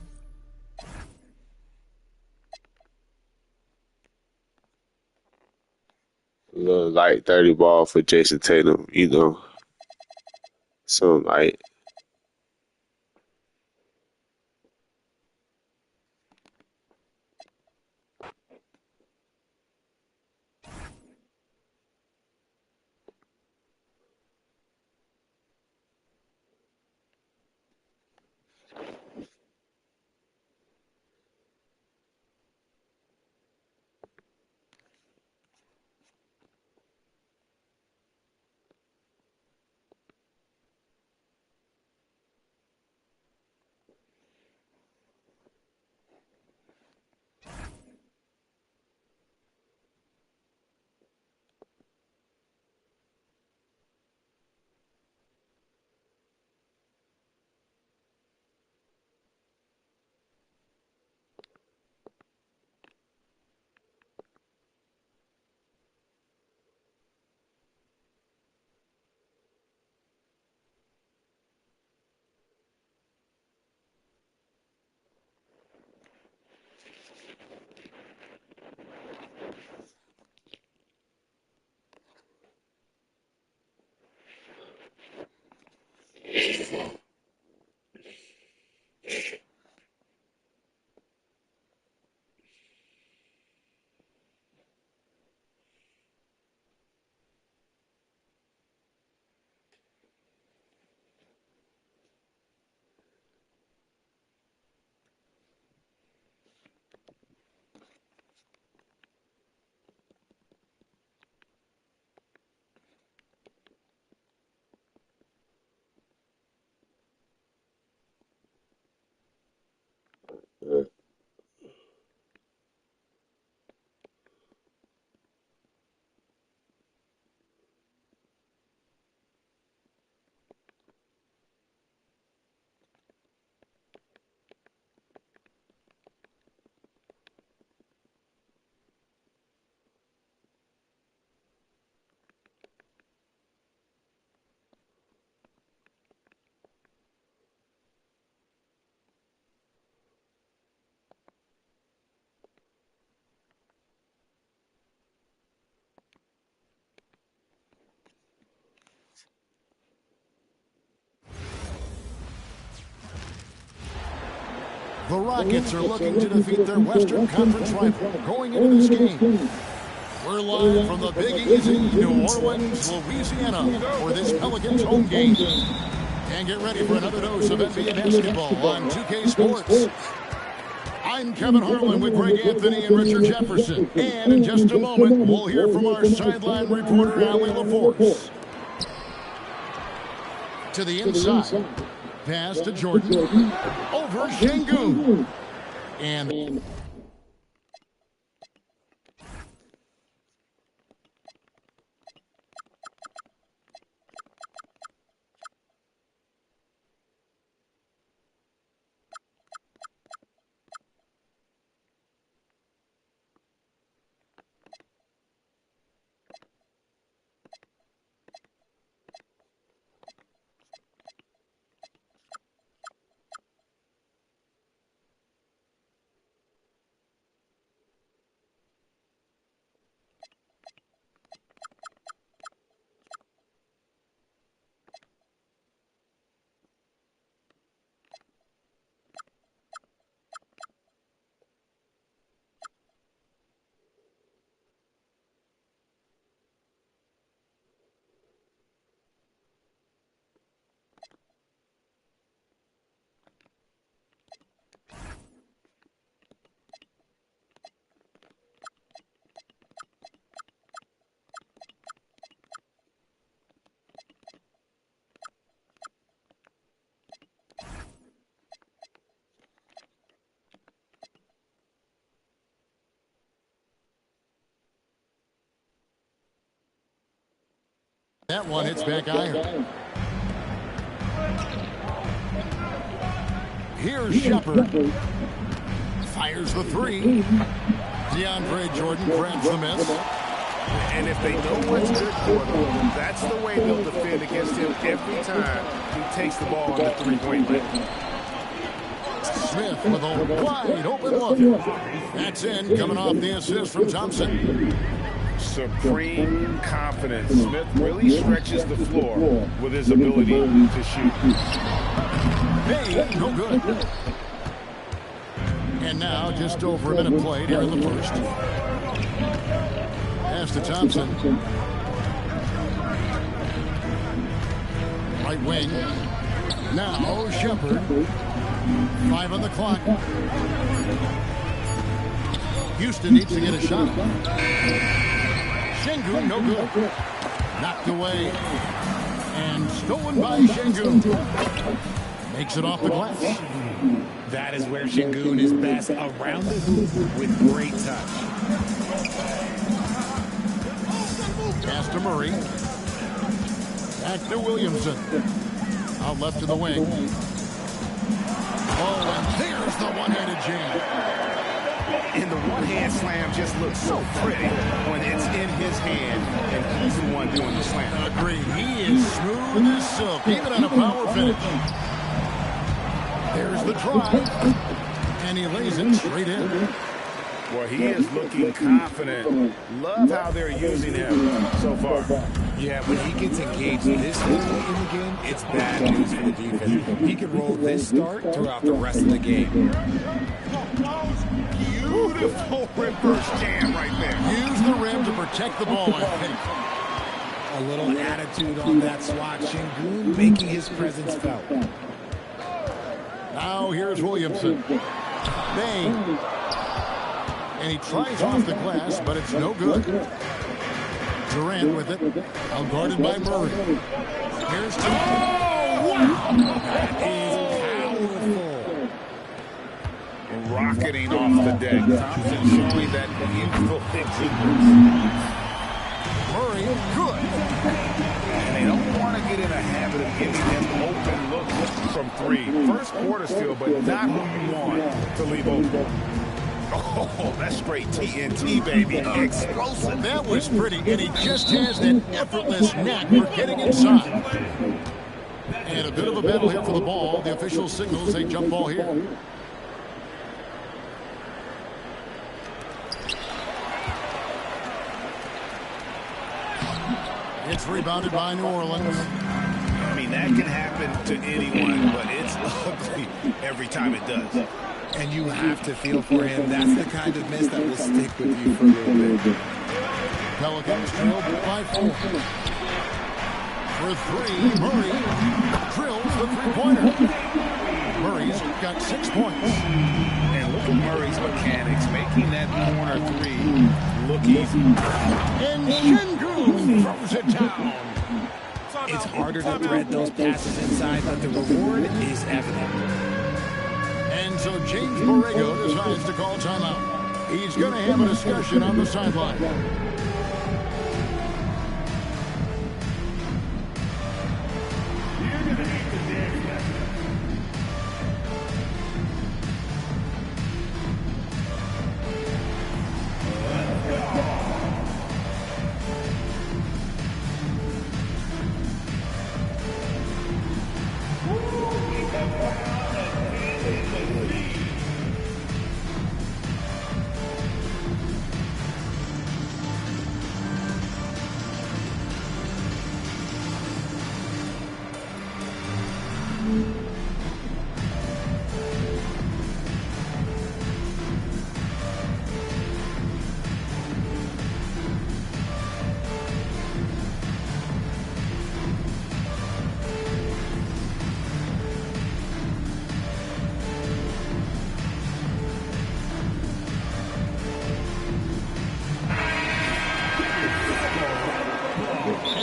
S5: Little light 30 ball for Jason Tatum, you know. So light.
S7: The Rockets are looking to defeat their Western Conference rival going into this game. We're live from the Big Easy, New Orleans, Louisiana, for this Pelicans home game. And get ready for another dose of NBA basketball on 2K Sports. I'm Kevin Harlan with Greg Anthony and Richard Jefferson. And in just a moment, we'll hear from our sideline reporter, Allie LaForce. To the inside. Pass to Jordan. Over Şengün. And that one hits back iron. Here's Shepard. Fires the three. DeAndre Jordan grabs the miss.
S8: And if they know what's good for them, that's the way they'll defend against him every time he takes the ball on the three-point line.
S7: Smith with a wide open look. That's in, coming off the assist from Thompson.
S8: Supreme confidence. Smith really stretches the floor with his ability to shoot.
S7: Hey, no good. And now just over a minute played here in the first. Pass to Thompson. Right wing. Now Shepard. 5 on the clock. Houston needs to get a shot. Şengün, no good. Knocked away. And stolen by Şengün. Makes it off the glass.
S4: That is where Şengün is best, around the hoop with great touch.
S7: Pass to Murray. Back to Williamson. Out left to the wing. Oh, and there's the one-handed jam.
S8: And the one-hand slam just looks so pretty when it's in his hand and he's the one doing the slam.
S7: Agreed. He is smooth as silk, even on a power finish. There's the drive. And he lays it straight in.
S8: Well, he is looking confident. Love how they're using him so far. Yeah, when he gets engaged this early in the game, it's bad news for the defense. He can roll this start throughout the rest of the game.
S4: Beautiful reverse jam right there.
S7: Use the rim to protect the ball, I think.
S8: A little attitude on that swat. Şengün making his presence felt.
S7: Now here's Williamson. Bang. And he tries off the glass, but it's no good. Durant with it. Outguarded by Murray. Here's wow!
S8: That is powerful.
S4: Rocketing off the deck. Thompson showing that youthful exuberance.
S7: Murray, good.
S4: And they don't want to get in a habit of giving him open looks from three. First quarter still, but not who you want to leave open. Oh, that's straight TNT, baby. Explosive.
S7: That was pretty, and he just has that effortless knack for getting inside. And a bit of a battle here for the ball. The official signals a jump ball here. It's rebounded by New Orleans.
S4: I mean, that can happen to anyone, but it's ugly every time it does.
S8: And you have to feel for him. That's the kind of miss that will stick with you for a little bit.
S7: Pelicans trailed by 4. For 3, Murray drills the three-pointer. Murray's got 6 points.
S4: And look at Murray's mechanics, making that corner three look easy.
S7: And Şengün throws it down.
S8: It's harder to thread those passes inside, but the reward is evident.
S7: And so James Borrego decides to call timeout. He's going to have a discussion on the sideline.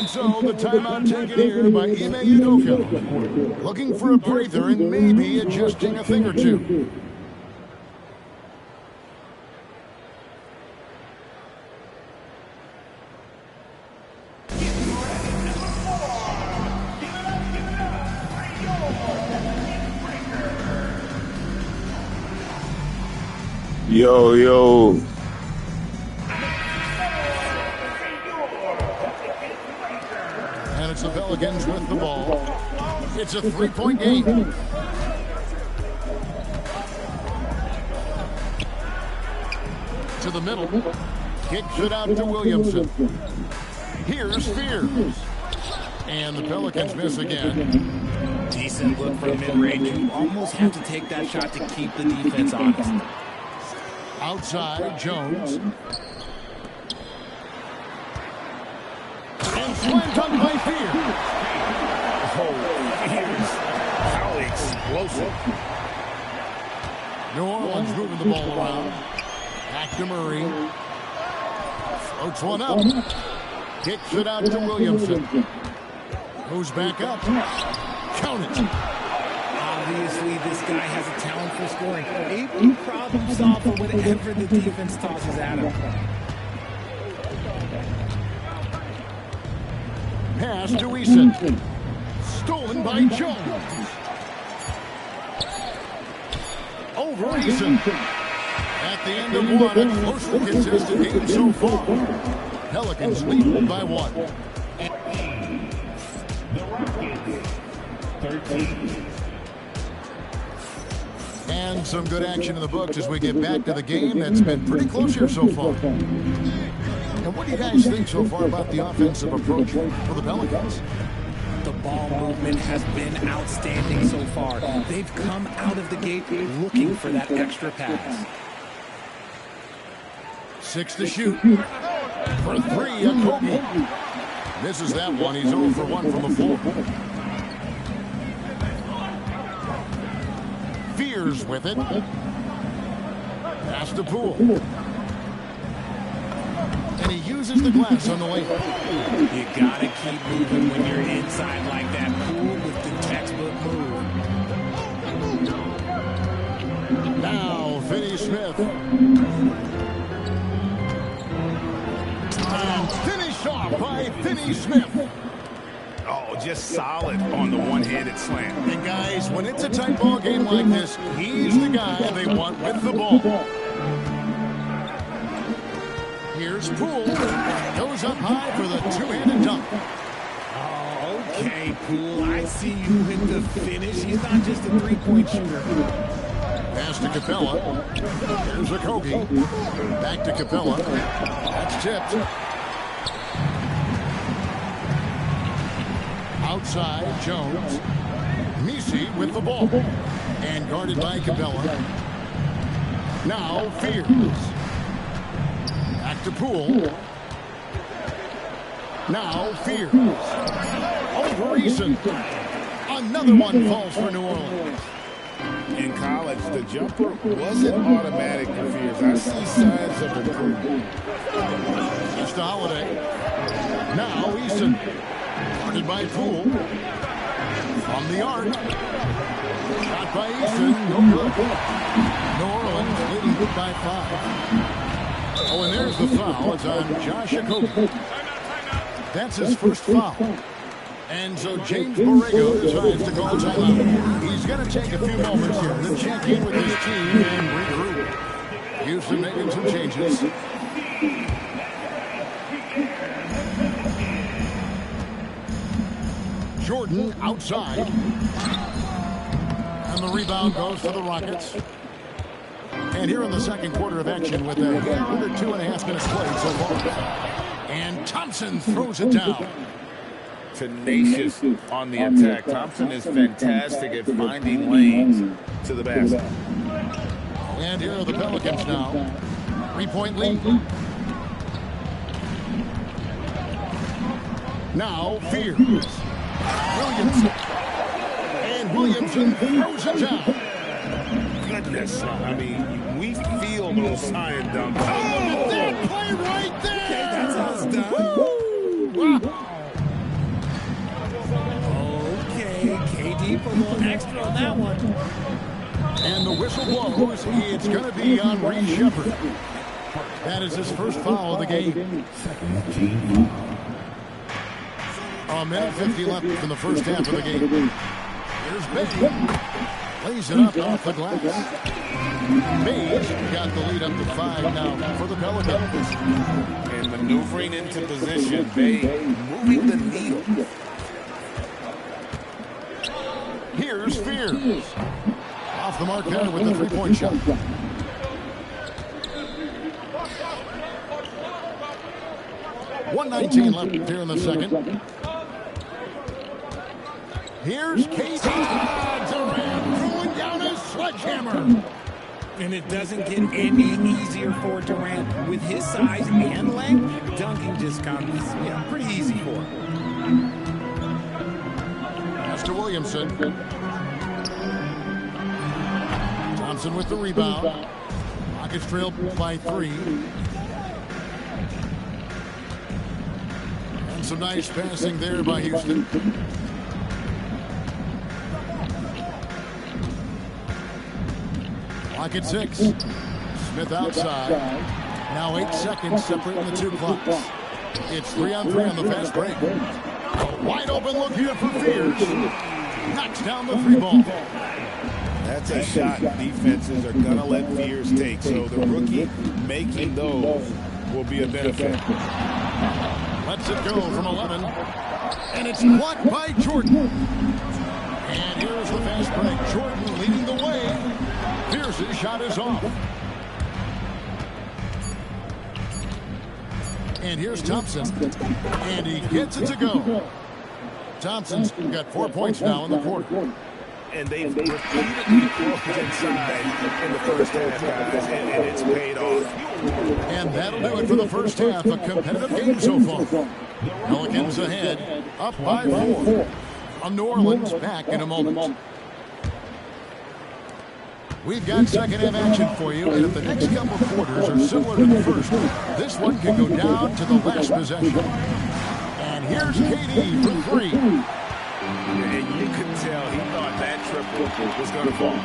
S7: So the timeout taken here by FLY.MAROCYBERSPORTS. Looking for a breather and maybe adjusting a thing or two.
S5: Yo.
S7: And it's the Pelicans with the ball. It's a three-point game. To the middle. Kicks it out to Williamson. Here's Spears. And the Pelicans miss again.
S8: Decent look from mid-range. You almost have to take that shot to keep the defense honest.
S7: Outside, Jones. And slam dunk by Spears.
S4: Oh, Spears. How explosive.
S7: New Orleans moving the ball around. Back to Murray. Floats one up. Kicks it out to Williamson. Goes back up. Count it.
S8: Obviously, this guy has a talent for scoring. Able to problem solve for whatever the defense tosses at him.
S7: Pass to Eason. Stolen by Jones. Over Eason. At the end of one, a closely contested game so far. Pelicans lead by 1.
S3: The Rockets, 13.
S7: And some good action in the books as we get back to the game that's been pretty close here so far. And what do you guys think so far about the offensive approach for the Pelicans?
S10: The ball movement has been outstanding so far. They've come out of the gate looking for that extra pass.
S7: 6 to shoot. For 3, Kobe. Misses that one. He's 0 for 1 from the floor. Fears with it. Pass to Poole. And he uses the glass on the way.
S10: You gotta keep moving when you're inside like that. Poole with the textbook move.
S7: Now, Finney-Smith. And finished off by Finney-Smith.
S8: Oh, just solid on the one-handed slam.
S7: And guys, when it's a tight ball game like this, he's the guy they want with the ball. Here's Poole. Goes up high for the two-handed dunk.
S10: Oh, okay, Poole. I see you hit the finish. He's not just a three-point shooter.
S7: Pass to Capella. Here's a Kobe. Back to Capella. That's tipped. Outside, Jones. Misi with the ball. And guarded by Capella. Now, Fears. Back to Poole. Now, Fears. Over Eason. Another one falls for New Orleans.
S8: In college, the jumper wasn't automatic for Fears. I see signs of improvement.
S7: It's to Holiday. Now, Eason. Guarded by Poole. From the arc. Shot by Eason. No good. New Orleans leading by 5. Oh, and there's the foul. It's on Josh Okogie. That's his first foul. And so James Borrego decides to call timeout. He's going to take a few moments here to check in with his team and regroup. Houston making some changes. Jordan outside. And the rebound goes to the Rockets. And here in the second quarter of action with a under 2.5 minutes played so far. And Thompson throws it down.
S8: Tenacious on the attack. Thompson is fantastic at finding lanes to the basket.
S7: And here are the Pelicans now. 3-point lead. Now, Fears. Williamson. And Williamson throws it down.
S8: Goodness. I mean, we feel those science dunks.
S7: Oh, that play right there.
S10: Okay, that's how it's done.
S7: Wow.
S10: Okay, KD put a little extra on that one.
S7: And the whistle blows. It's going to be on Reed Shepherd. That is his first foul of the game. A minute 50 left in the first half of the game. Here's Bay. Lays it up off the glass. Bay's got the lead up to 5 now for the Pelicans.
S8: And maneuvering into position. Bay moving the needle.
S7: Here's Fears. Off the mark there with the three-point shot. .119 left here in the second. Here's KD. Durant throwing down his sledgehammer.
S10: And it doesn't get any easier for Durant. With his size and length, dunking just comes pretty easy for him.
S7: Pass to Williamson. Thompson with the rebound. Rockets trail by 3. And some nice passing there by Houston. Clock at 6. Smith outside. Now 8 seconds separating the two clocks. It's 3-on-3 on the fast break. A wide open look here for Fears. Knocks down the 3-ball.
S8: That's a shot defenses are going to let Fears take. So the rookie making those will be a benefit.
S7: Lets it go from 11. And it's blocked by Jordan. And here's the fast break. Jordan leading the way. Pierce's shot is off. And here's Thompson. And he gets it to go. Thompson's got 4 points now in the quarter.
S8: And they've repeatedly closed inside in the first half, guys, and it's paid off.
S7: And that'll do it for the first half. A competitive game so far. Pelicans ahead, up by 4. On New Orleans, back in a moment. We've got second half action for you, and if the next couple of quarters are similar to the first, this one can go down to the last possession. And here's KD for 3.
S8: And you could tell he thought that triple was going to fall.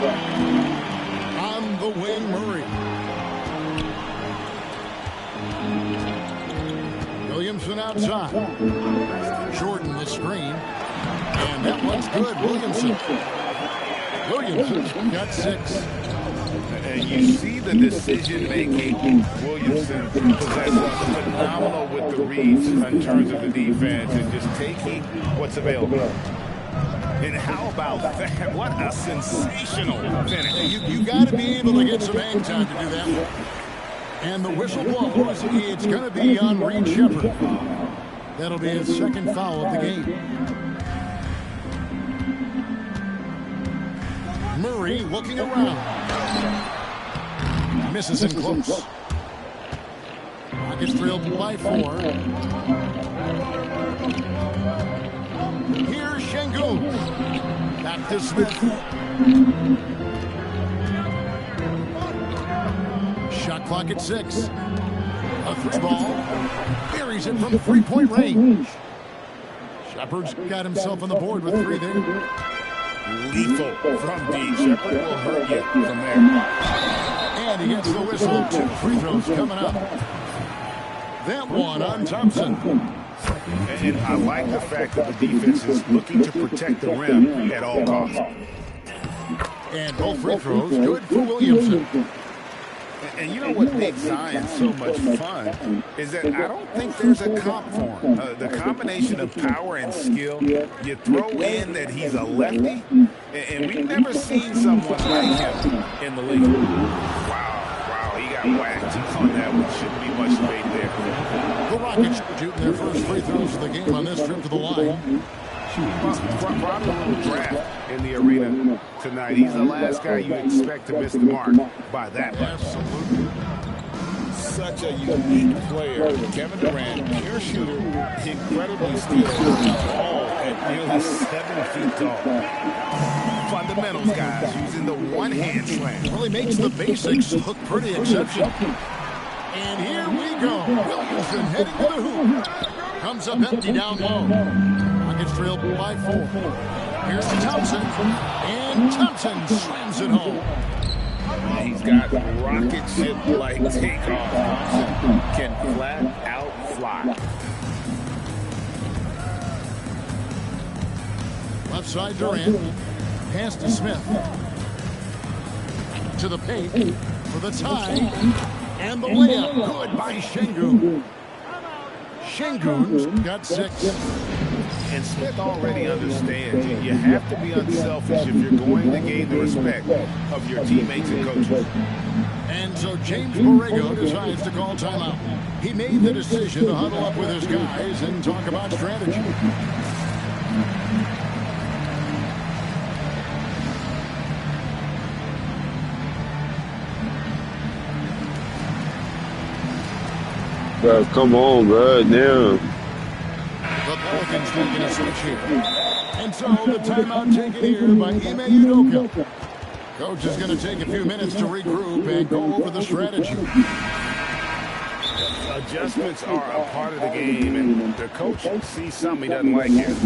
S7: On the wing, Murray. Williamson outside. Jordan the screen. And that one's good. Williamson's got 6.
S8: And you see the decision-making. Williamson possesses phenomenal with the reads in terms of the defense and just taking what's available. And how about that? What a sensational finish.
S7: You got to be able to get some hang time to do that. And the whistle blows. It's going to be on Reed Shepherd. That'll be his second foul of the game. Murray looking around. Misses him close. Rockets trailed by 4. Here's Şengün. Back to Smith. Shot clock at 6. A 3 ball. Buries it from 3-point range. Shepard's got himself on the board with 3 there.
S8: Lethal from deep. Shepard will hurt you from there.
S7: And he gets the whistle. 2 free throws coming up. That one on Thompson.
S8: And I like the fact that the defense is looking to protect the rim at all costs.
S7: And both free throws good for Williamson.
S8: And you know what makes Zion so much fun is that I don't think there's a comp for him. The combination of power and skill, you throw in that he's a lefty, and we've never seen someone like him in the league. Wow, he got whacked on that one. Shouldn't be much debate there.
S7: The Rockets shooting their first free throws of the game on this trip to the line.
S8: Probably a little draft in the arena tonight. He's the last guy you expect to miss the mark by that much.
S7: Absolutely.
S8: Such a unique player. Kevin Durant, pure shooter, incredibly skilled, all at nearly 7 feet tall. Fundamentals, guys, using the one-hand slam.
S7: Really makes the basics look pretty exceptional. And here we go. Williamson heading to the hoop. Comes up empty down low. Rockets trailed by 4. Here's Thompson. And Thompson slams it home.
S8: He's got rocket ship-like takeoff. Thompson can flat out fly.
S7: Left side Durant. Pass to Smith. To the paint for the tie. And the layup good by Şengün. Şengün's got 6.
S8: And Smith already understands you have to be unselfish if you're going to gain the respect of your teammates and coaches.
S7: And so James Borrego decides to call timeout. He made the decision to huddle up with his guys and talk about strategy.
S5: Bro, come on, bro. Now.
S7: The Pelicans taking a switch here. And so the timeout taken here by FLY.MAROCYBERSPORTS. Coach is going to take a few minutes to regroup and go over the strategy.
S8: Adjustments are a part of the game, and the coach sees something he doesn't like here.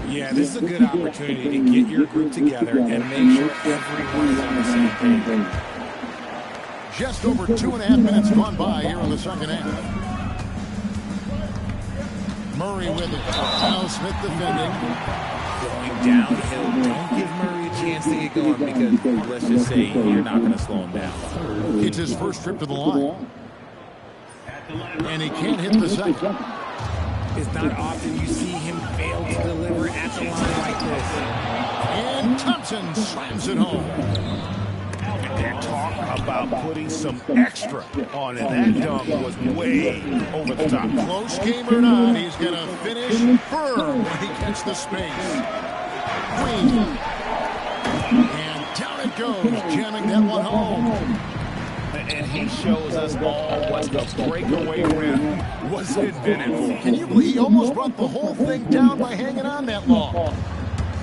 S10: Yeah, this is a good opportunity to get your group together and make sure everyone is on the same page.
S7: Just over 2.5 minutes gone by here in the second half. Murray with it. Now Smith defending.
S10: Going downhill. Don't give Murray a chance to get going because, let's just say, you're not going to slow him down.
S7: It's his first trip to the line. And he can't hit the second.
S10: It's not often you see him fail to deliver at the line like this.
S7: And Thompson slams it home.
S4: And talk about putting some extra on it. That dunk was way over the top.
S7: Close game or not, he's going to finish firm when he gets the space. Green. And down it goes, jamming that one home.
S4: And he shows us all what the breakaway rim was invented for.
S7: Can you believe he almost brought the whole thing down by hanging on that long?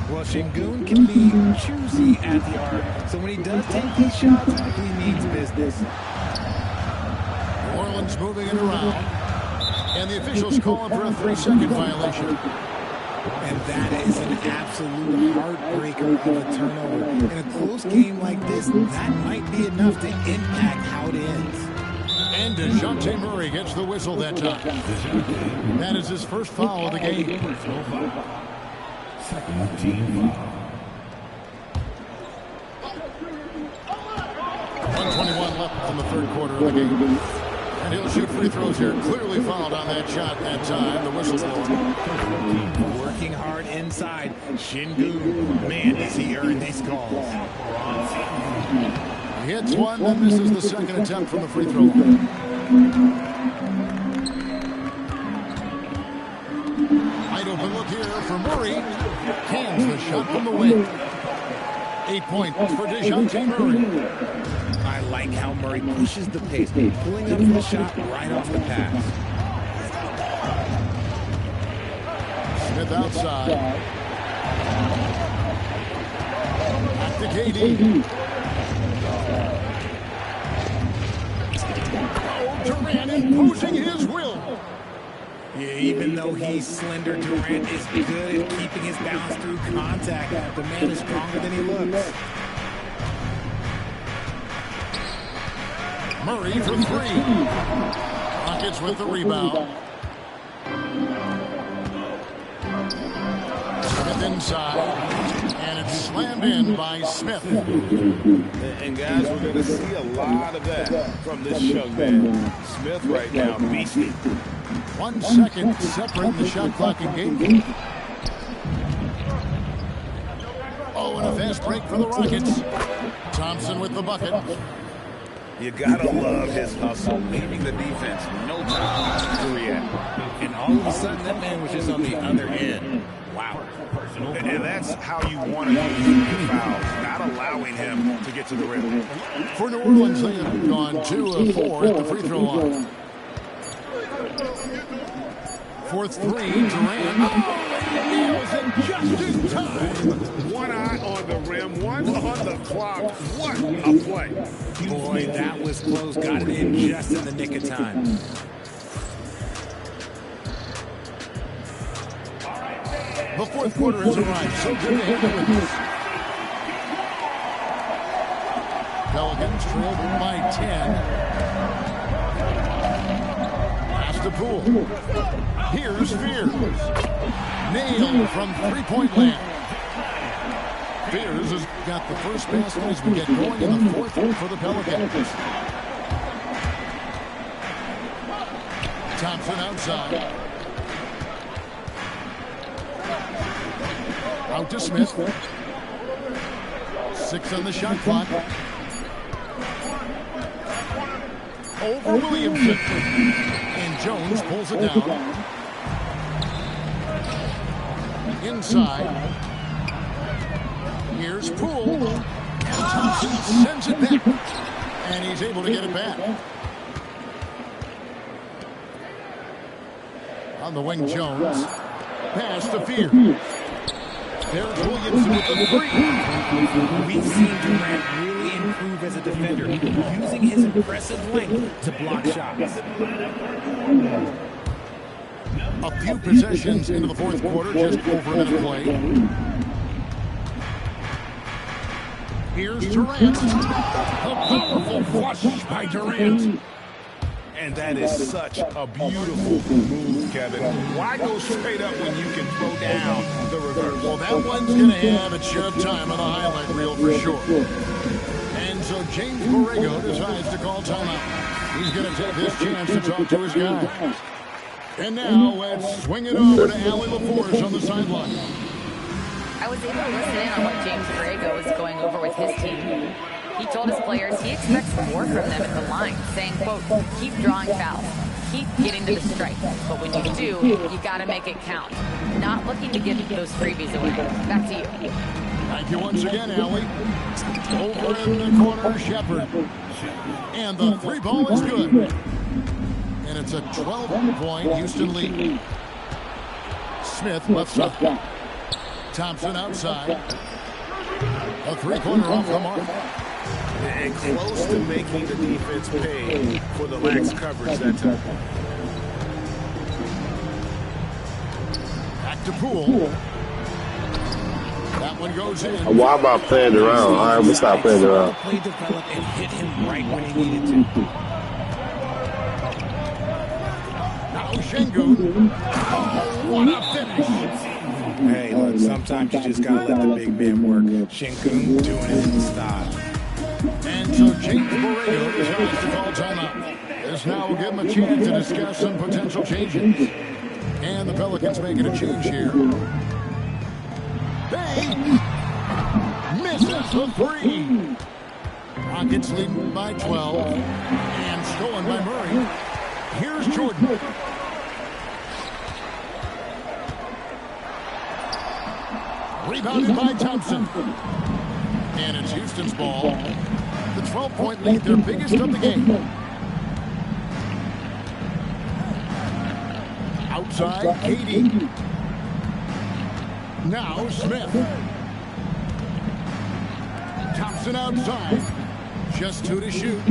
S10: Well, Şengün can be choosy at the arc, so when he does take these shots, he means business.
S7: New Orleans moving it around, and the officials calling for a 3-second violation.
S10: And that is an absolute heartbreaker of a turnover. In a close game like this, that might be enough to impact how it ends.
S7: And DeJounte Murray gets the whistle that time. That is his first foul of the game.
S3: Second team foul.
S7: 1:21 left in the third quarter of the game. And he'll shoot free throws here. Clearly fouled on that shot that time. The whistle blown.
S10: Working hard inside. Şengün, man, does he earn these calls.
S7: He hits one, then misses the second attempt from the free throw line. Wide open look here for Murray. Cans the shot from the wing. 8 points for DeJounte Murray.
S10: I like how Murray pushes the pace, pulling up the shot right off the pass.
S7: Smith outside. Back to KD. Oh, Durant imposing his will.
S10: Yeah, even though he's slender, Durant is good at keeping his balance through contact. The man is stronger than he looks.
S7: Murray for three. Rockets with the rebound. Smith inside. And it's slammed in by Smith.
S4: And guys, we're going to see a lot of that from this young man. Smith right now, beastie.
S7: 1 second separating the shot clock and game. Oh, and a fast break for the Rockets. Thompson with the bucket.
S4: You gotta love his hustle, leaving the defense no time to react.
S10: And all of a sudden, that man was just on the other end. Wow.
S4: And that's how you want to use your fouls, not allowing him to get to the rim.
S7: For New Orleans, they have gone 2 of 4 at the free throw line. Fourth three, Durant. Nails it just in time.
S4: One eye on the rim, one on the clock. What a play.
S10: Boy, that was close. Got it in just in the nick of time.
S7: The fourth quarter has arrived. So good to have you with us. Pelicans trailed by 10. Pass to Poole. Here's Fears. Nailed from three-point land. Fears has got the first basket as we get going in the fourth for the Pelicans. Thompson outside. Out to Smith. 6 on the shot clock. Over Williamson. And Jones pulls it down. Inside. Here's Poole. And Thompson sends it back. And he's able to get it back. On the wing, Jones. Pass to Fear. There's Williamson with the three.
S10: We've seen Durant really improve as a defender, using his impressive length to block shots.
S7: A few possessions into the fourth quarter, just over a minute play. Here's Durant. A powerful flush by Durant.
S4: And that is such a beautiful move, Kevin. Why go straight up when you can throw down the reverse?
S7: Well, that one's going to have its share of time on the highlight reel for sure. And so James Borrego decides to call timeout. He's going to take this chance to talk to his guy. And now let's swing it over to Allie LaForce on the sideline.
S9: I was able to listen in on what James Borrego was going over with his team. He told his players he expects more from them at the line, saying, quote, keep drawing fouls, keep getting to the stripe, but when you do, you got to make it count. Not looking to give those freebies away. Back to you.
S7: Thank you once again, Allie. Over in the corner, Shepard. And the three ball is good. And it's a 12-point Houston lead. Smith left side. Thompson outside. A three-pointer off the mark.
S8: And close to making the defense pay for the lax coverage that time.
S7: Back to Poole. That one goes in.
S5: Why am I playing around? All right, we stop playing around.
S10: Play develop and hit him right when he needed to.
S7: Now Şengün. Oh, what a finish.
S10: Hey, look, sometimes you just got to let the big man work. Şengün doing it in style.
S7: And so James Borrego decides to call timeout. This now will give him a chance to discuss some potential changes. And the Pelicans making a change here. They misses the three. Rockets leading by 12. And stolen by Murray. Here's Jordan. Rebounded by Thompson. And it's Houston's ball. The 12-point lead, their biggest of the game. Outside, KD. Now Smith. Thompson outside. Just two to shoot.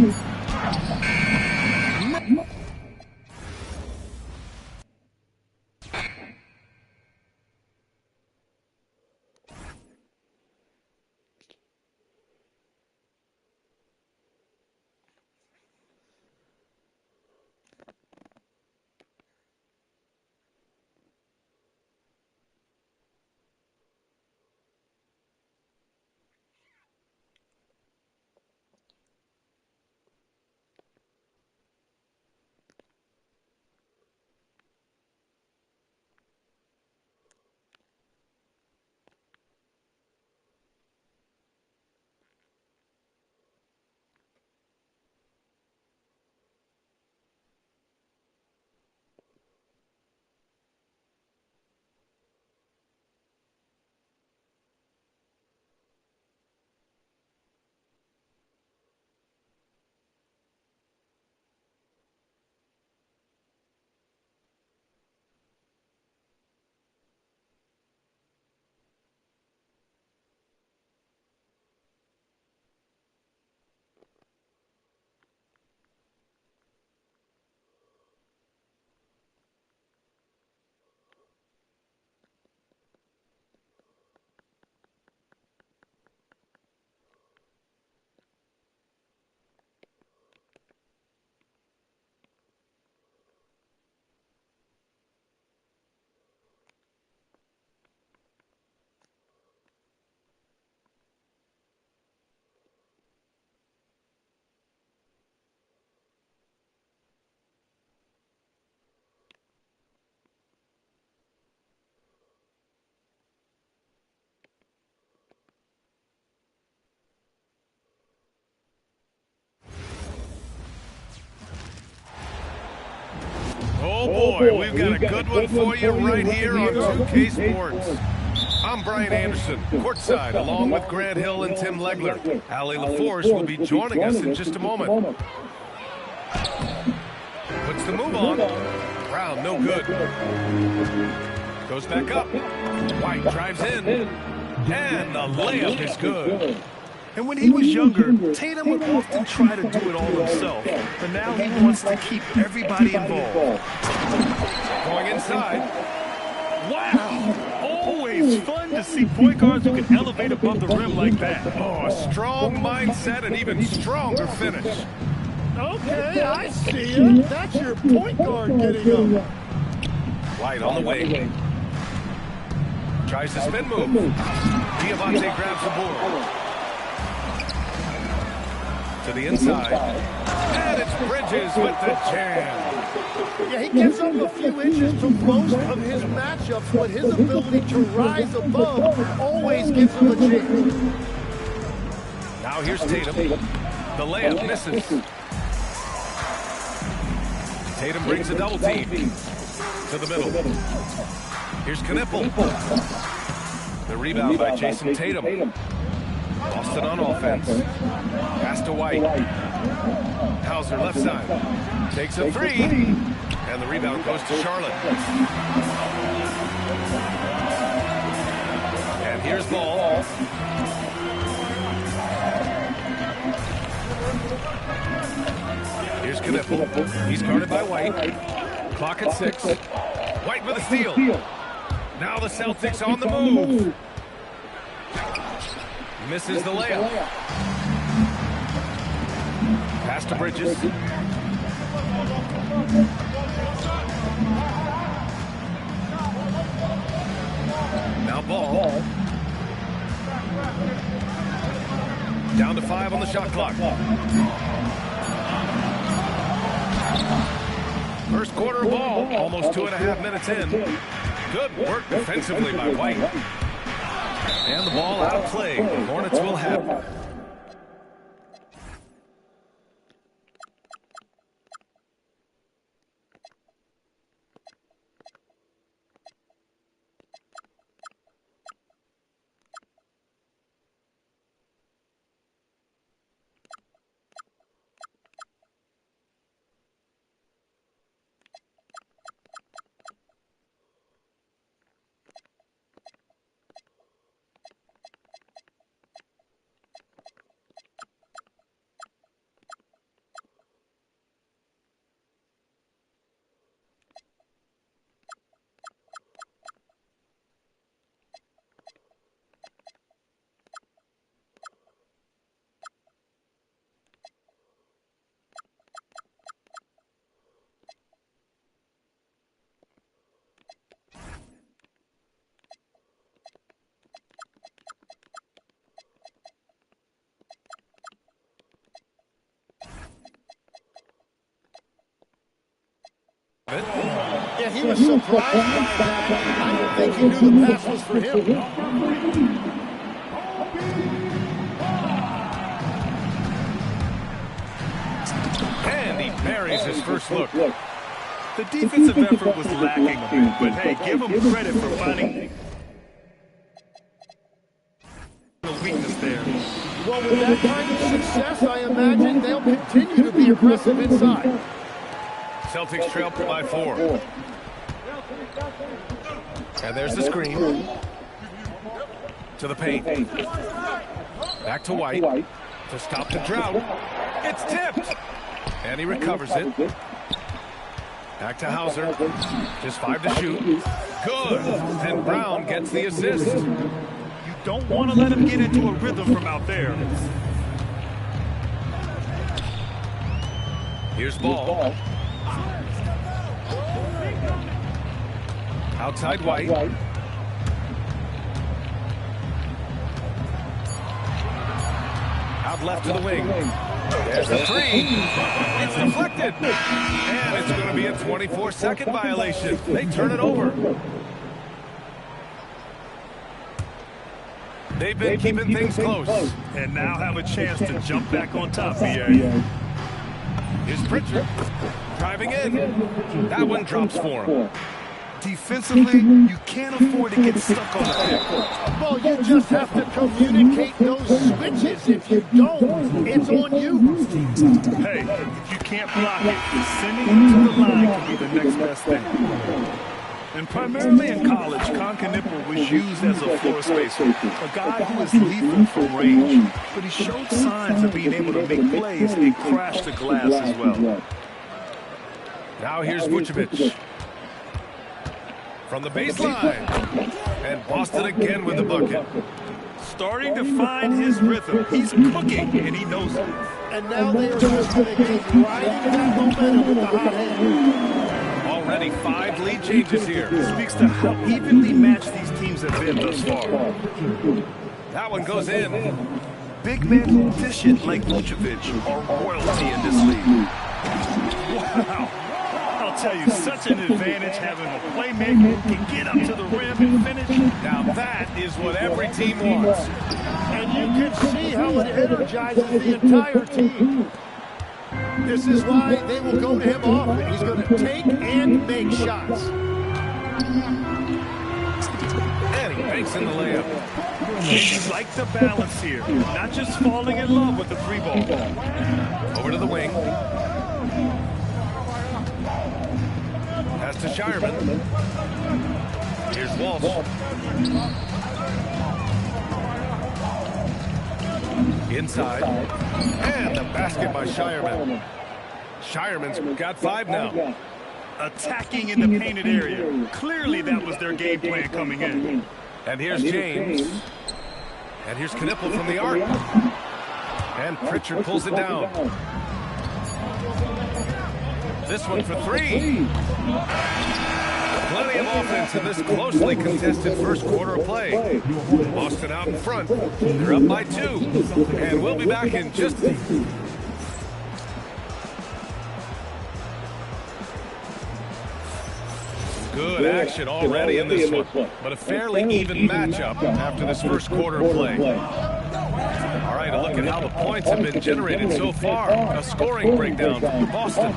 S2: Oh boy, we've got a good one for you right here on 2K Sports. I'm Brian Anderson, courtside, along with Grant Hill and Tim Legler. Allie LaForce will be joining us in just a moment. Puts the move on. Brown, no good. Goes back up. White drives in. And the layup is good.
S1: And when he was younger, Tatum would often try to do it all himself. But now he wants to keep everybody involved.
S2: Going inside.
S1: Wow! Always fun to see point guards who can elevate above the rim like that.
S2: Oh, a strong mindset and even stronger finish.
S1: Okay, I see it. That's your point guard getting up.
S2: White on the wing. Tries the spin move. Diamante grabs the board. To the inside. And it's Bridges with the jam.
S1: Yeah, he gives up a few inches to most of his matchups, but his ability to rise above always gives him a chance.
S2: Now Now here's Tatum. The layup misses. Tatum brings a double team to the middle. Here's Knipple. The rebound by Jason Tatum. Boston on offense. Pass to White. Hauser left side. Takes a three. And the rebound goes to Charlotte. And here's Ball. Here's Knipple. He's guarded by White. Clock at 6. White with a steal. Now the Celtics on the move. Misses the layup. Pass to Bridges. Now Ball. Down to 5 on the shot clock. First quarter ball, almost 2.5 minutes in. Good work defensively by White. And the ball out of play. The Hornets will have it.
S7: Yeah, he was surprised by that. I don't think he knew the pass was for him.
S2: And he buries his first look.
S1: The defensive effort was lacking a bit, but hey, give him credit for finding the weakness there.
S7: Well, with that kind of success, I imagine they'll continue to be aggressive inside.
S2: Celtics trail by 4. And there's the screen. To the paint. Back to White. To stop the drought. It's tipped. And he recovers it. Back to Hauser. Just 5 to shoot. Good. And Brown gets the assist.
S1: You don't want to let him get into a rhythm from out there.
S2: Here's Ball. Outside White. Out left to the wing. There's the 3. It's deflected. And it's going to be a 24-second violation. They turn it over. They've been keeping things close.
S1: And now have a chance to jump back on top, BA.
S2: Here's Pritchard. Driving in. That one drops for him.
S1: Defensively, you can't afford to get stuck on the pick.
S7: Well, you just have to communicate those switches. If you don't, it's on you.
S1: Hey, if you can't block it, sending him to the line can be the next best thing. And primarily in college, Knipple was used as a floor spacer, a guy who is lethal from range, but he showed signs of being able to make plays and crash the glass as well.
S2: Now here's Vucevic. From the baseline. And Boston again with the bucket.
S1: Starting to find his rhythm. He's cooking, and he knows it.
S7: And now they are just going to keep riding that momentum with the hot hand.
S2: Already 5 lead changes here.
S1: Speaks to how evenly matched these teams have been thus far.
S2: That one goes in.
S1: Big men who dish it like Vucevic are royalty in this league. Wow. How I'll tell you, such an advantage having a playmaker who can get up to the rim and finish.
S2: Now that is what every team wants.
S7: And you can see how it energizes the entire team. This is why they will go to him often. He's going to take and make shots.
S2: And he makes in the layup.
S1: You like the balance here. Not just falling in love with the three ball.
S2: Over to the wing. Pass to Shireman. Here's Walsh. Inside. And the basket by Shireman. Shireman's got 5 now.
S1: Attacking in the painted area. Clearly that was their game plan coming in.
S2: And here's James. And here's Knippel from the arc. And Pritchard pulls it down. This one for 3. Plenty of offense in this closely contested first quarter of play. Boston out in front. They're up by 2. And we'll be back in just... Good action already in this one, but a fairly even matchup after this first quarter of play. All right, a look at how the points have been generated so far. A scoring breakdown from Boston.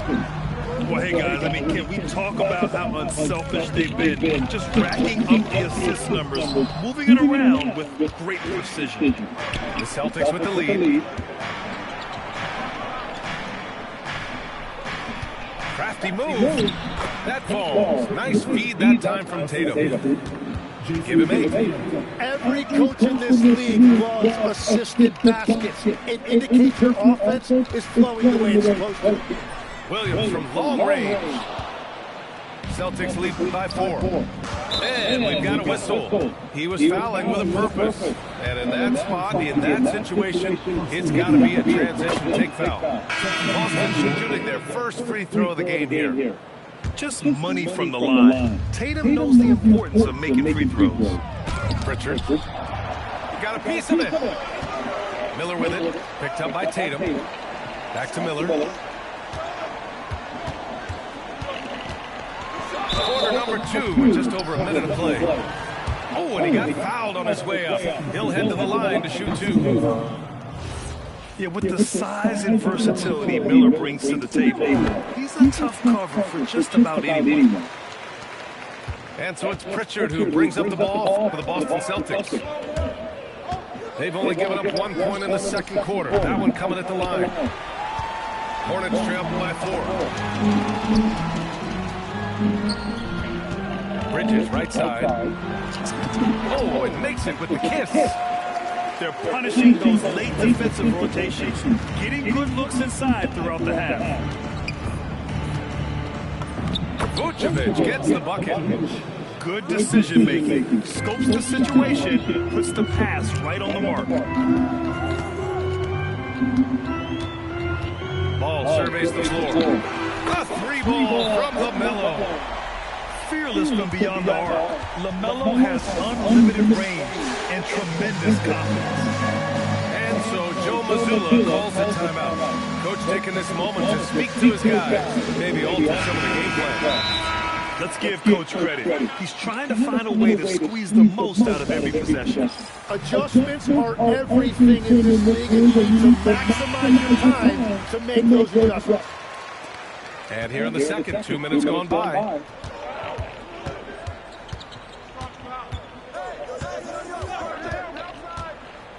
S1: Well, hey, guys, I mean, can we talk about how unselfish they've been? Just racking up the assist numbers, moving it around with great precision.
S2: The Celtics with the lead. Crafty move. That falls. Nice feed that time from Tatum. Give him 8.
S7: Every coach in this league loves assisted baskets. It indicates your offense is flowing the way it's supposed to.
S2: Williams from long range. Celtics lead by 4. And we've got a whistle. He was fouling with a purpose. And in that spot, in that situation, it's got to be a transition take foul. Boston shooting their first free throw of the game here.
S1: Just money from the line. Tatum knows the importance of making free throws.
S2: Pritchard got a piece of it. Miller with it. Picked up by Tatum. Back to Miller. Quarter number 2 with just over a minute of play. Oh, and he got fouled on his way up. He'll head to the line to shoot 2.
S1: Yeah, with the size and versatility Miller brings to the table, he's a tough cover for just about anyone.
S2: And so it's Pritchard who brings up the ball for the Boston Celtics. They've only given up 1 point in the second quarter. That one coming at the line. Hornets trail by 4. Bridges, right side. Oh, and makes it with the kiss.
S1: They're punishing those late defensive rotations, getting good looks inside throughout the half.
S2: Vucevic gets the bucket.
S1: Good decision making. Scopes the situation, puts the pass right on the mark.
S2: Ball surveys the floor. A 3-ball from LaMelo.
S1: Fearless from beyond the arc, LaMelo has unlimited range and tremendous confidence.
S2: And so Joe Mazzulla calls the timeout. Coach taking this moment to speak to his guys, maybe alter some of the game plan.
S1: Let's give Coach credit. He's trying to find a way to squeeze the most out of every possession.
S7: Adjustments are everything in this league, and you need to maximize your time to make those adjustments.
S2: And here in the second, 2 minutes gone by.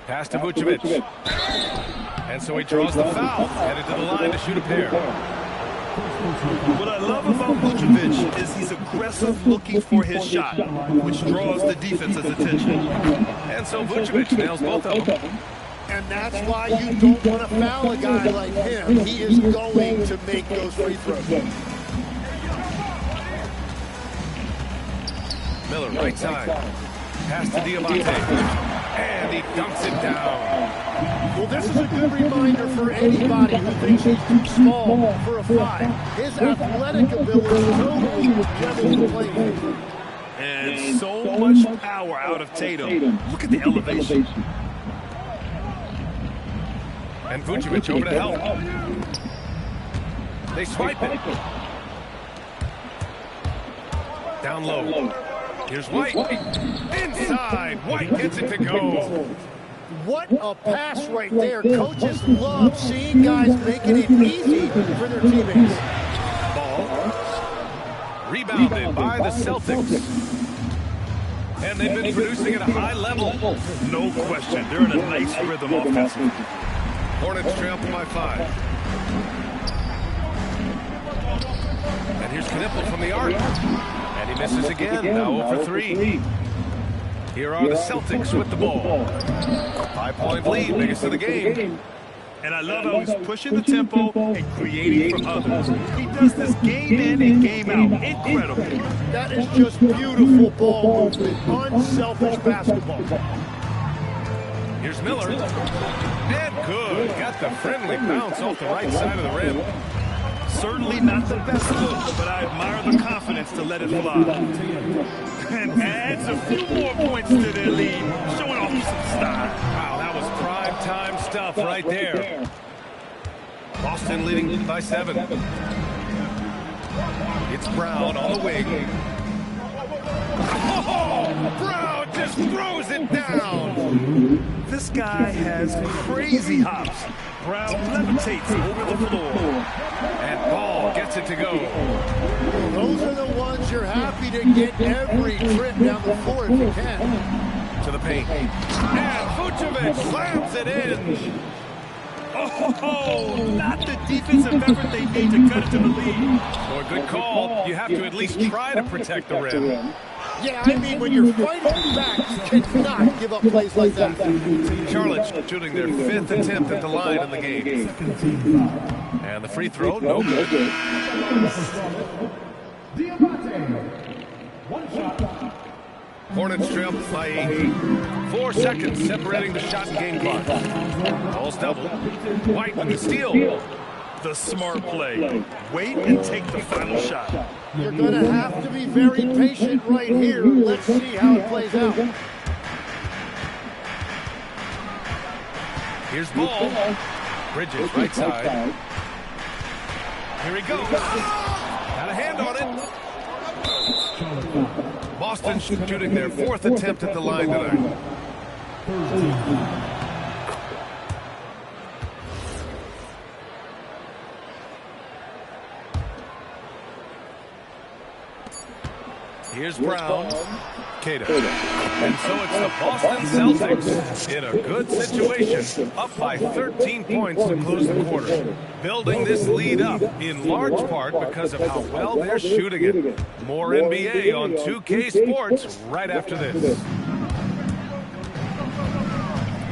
S2: Pass to Vucevic. And so he draws the foul, headed to the line to shoot a pair.
S1: What I love about Vucevic is he's aggressive looking for his shot, which draws the defense's attention.
S2: And so Vucevic nails both of them.
S7: And that's why you don't want to foul a guy like him. He is going to make those free throws.
S2: Miller, right side. Pass to Diamante. And he dunks it down.
S7: Well, this is a good reminder for anybody who thinks he's too small for a 5. His athletic ability totally levels the playing field.
S1: And so much power out of Tatum. Look at the elevation.
S2: And Vucevic over to help. They swipe it. Down low. Here's White. Inside. White gets it to go.
S7: What a pass right there. Coaches love seeing guys making it easy for their teammates.
S2: Ball. Rebounded by the Celtics. And they've been producing at a high level.
S1: No question. They're in a nice rhythm offensively.
S2: Hornets trail by 5. And here's Knippel from the arc. And he misses again. Now 0 for 3. Here are the Celtics with the ball. 5-point lead, biggest of the game.
S1: And I love how he's pushing the tempo and creating for others. He does this game in and game out. Incredible.
S7: That is just beautiful ball movement. Unselfish basketball.
S2: Here's Miller. And good. Got the friendly bounce off the right side of the rim.
S1: Certainly not the best look, but I admire the confidence to let it fly. And adds a few more points to their lead, showing off some style.
S2: Wow, that was prime time stuff right there. Boston leading by 7. It's Brown on the wing. Oh, Brown just throws it down.
S1: This guy has crazy hops. Brown levitates over the floor.
S2: And Ball gets it to go.
S7: Those are the ones you're happy to get every trip down the floor if you can.
S2: To the paint. And Vucevic slams it in.
S1: Oh, not the defensive effort they need to cut it to the lead.
S2: Well, good call. You have to at least try to protect the rim.
S7: Yeah, I mean, when you're fighting back, you cannot give up plays like that.
S2: Charlotte shooting their 5th attempt at the line in the game. And the free throw, no good. Hornets trail by 8. 4 seconds separating the shot and game clock. Ball's double. White with the steal.
S1: The smart play. Wait and take the final shot.
S7: You're going to have to be very patient right here. Let's see how it plays out.
S2: Here's Ball. Bridges, right side. Here he goes. Got a hand on it. Boston shooting their 4th attempt at the line tonight. Here's Brown. Cato. And so it's the Boston Celtics in a good situation, up by 13 points to close the quarter. Building this lead up in large part because of how well they're shooting it. More NBA on 2K Sports right after this.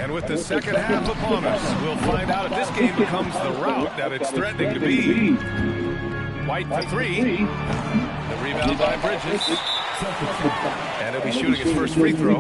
S2: And with the second half upon us, we'll find out if this game becomes the rout that it's threatening to be. White for 3. The rebound by Bridges. And he'll be shooting his first free throw.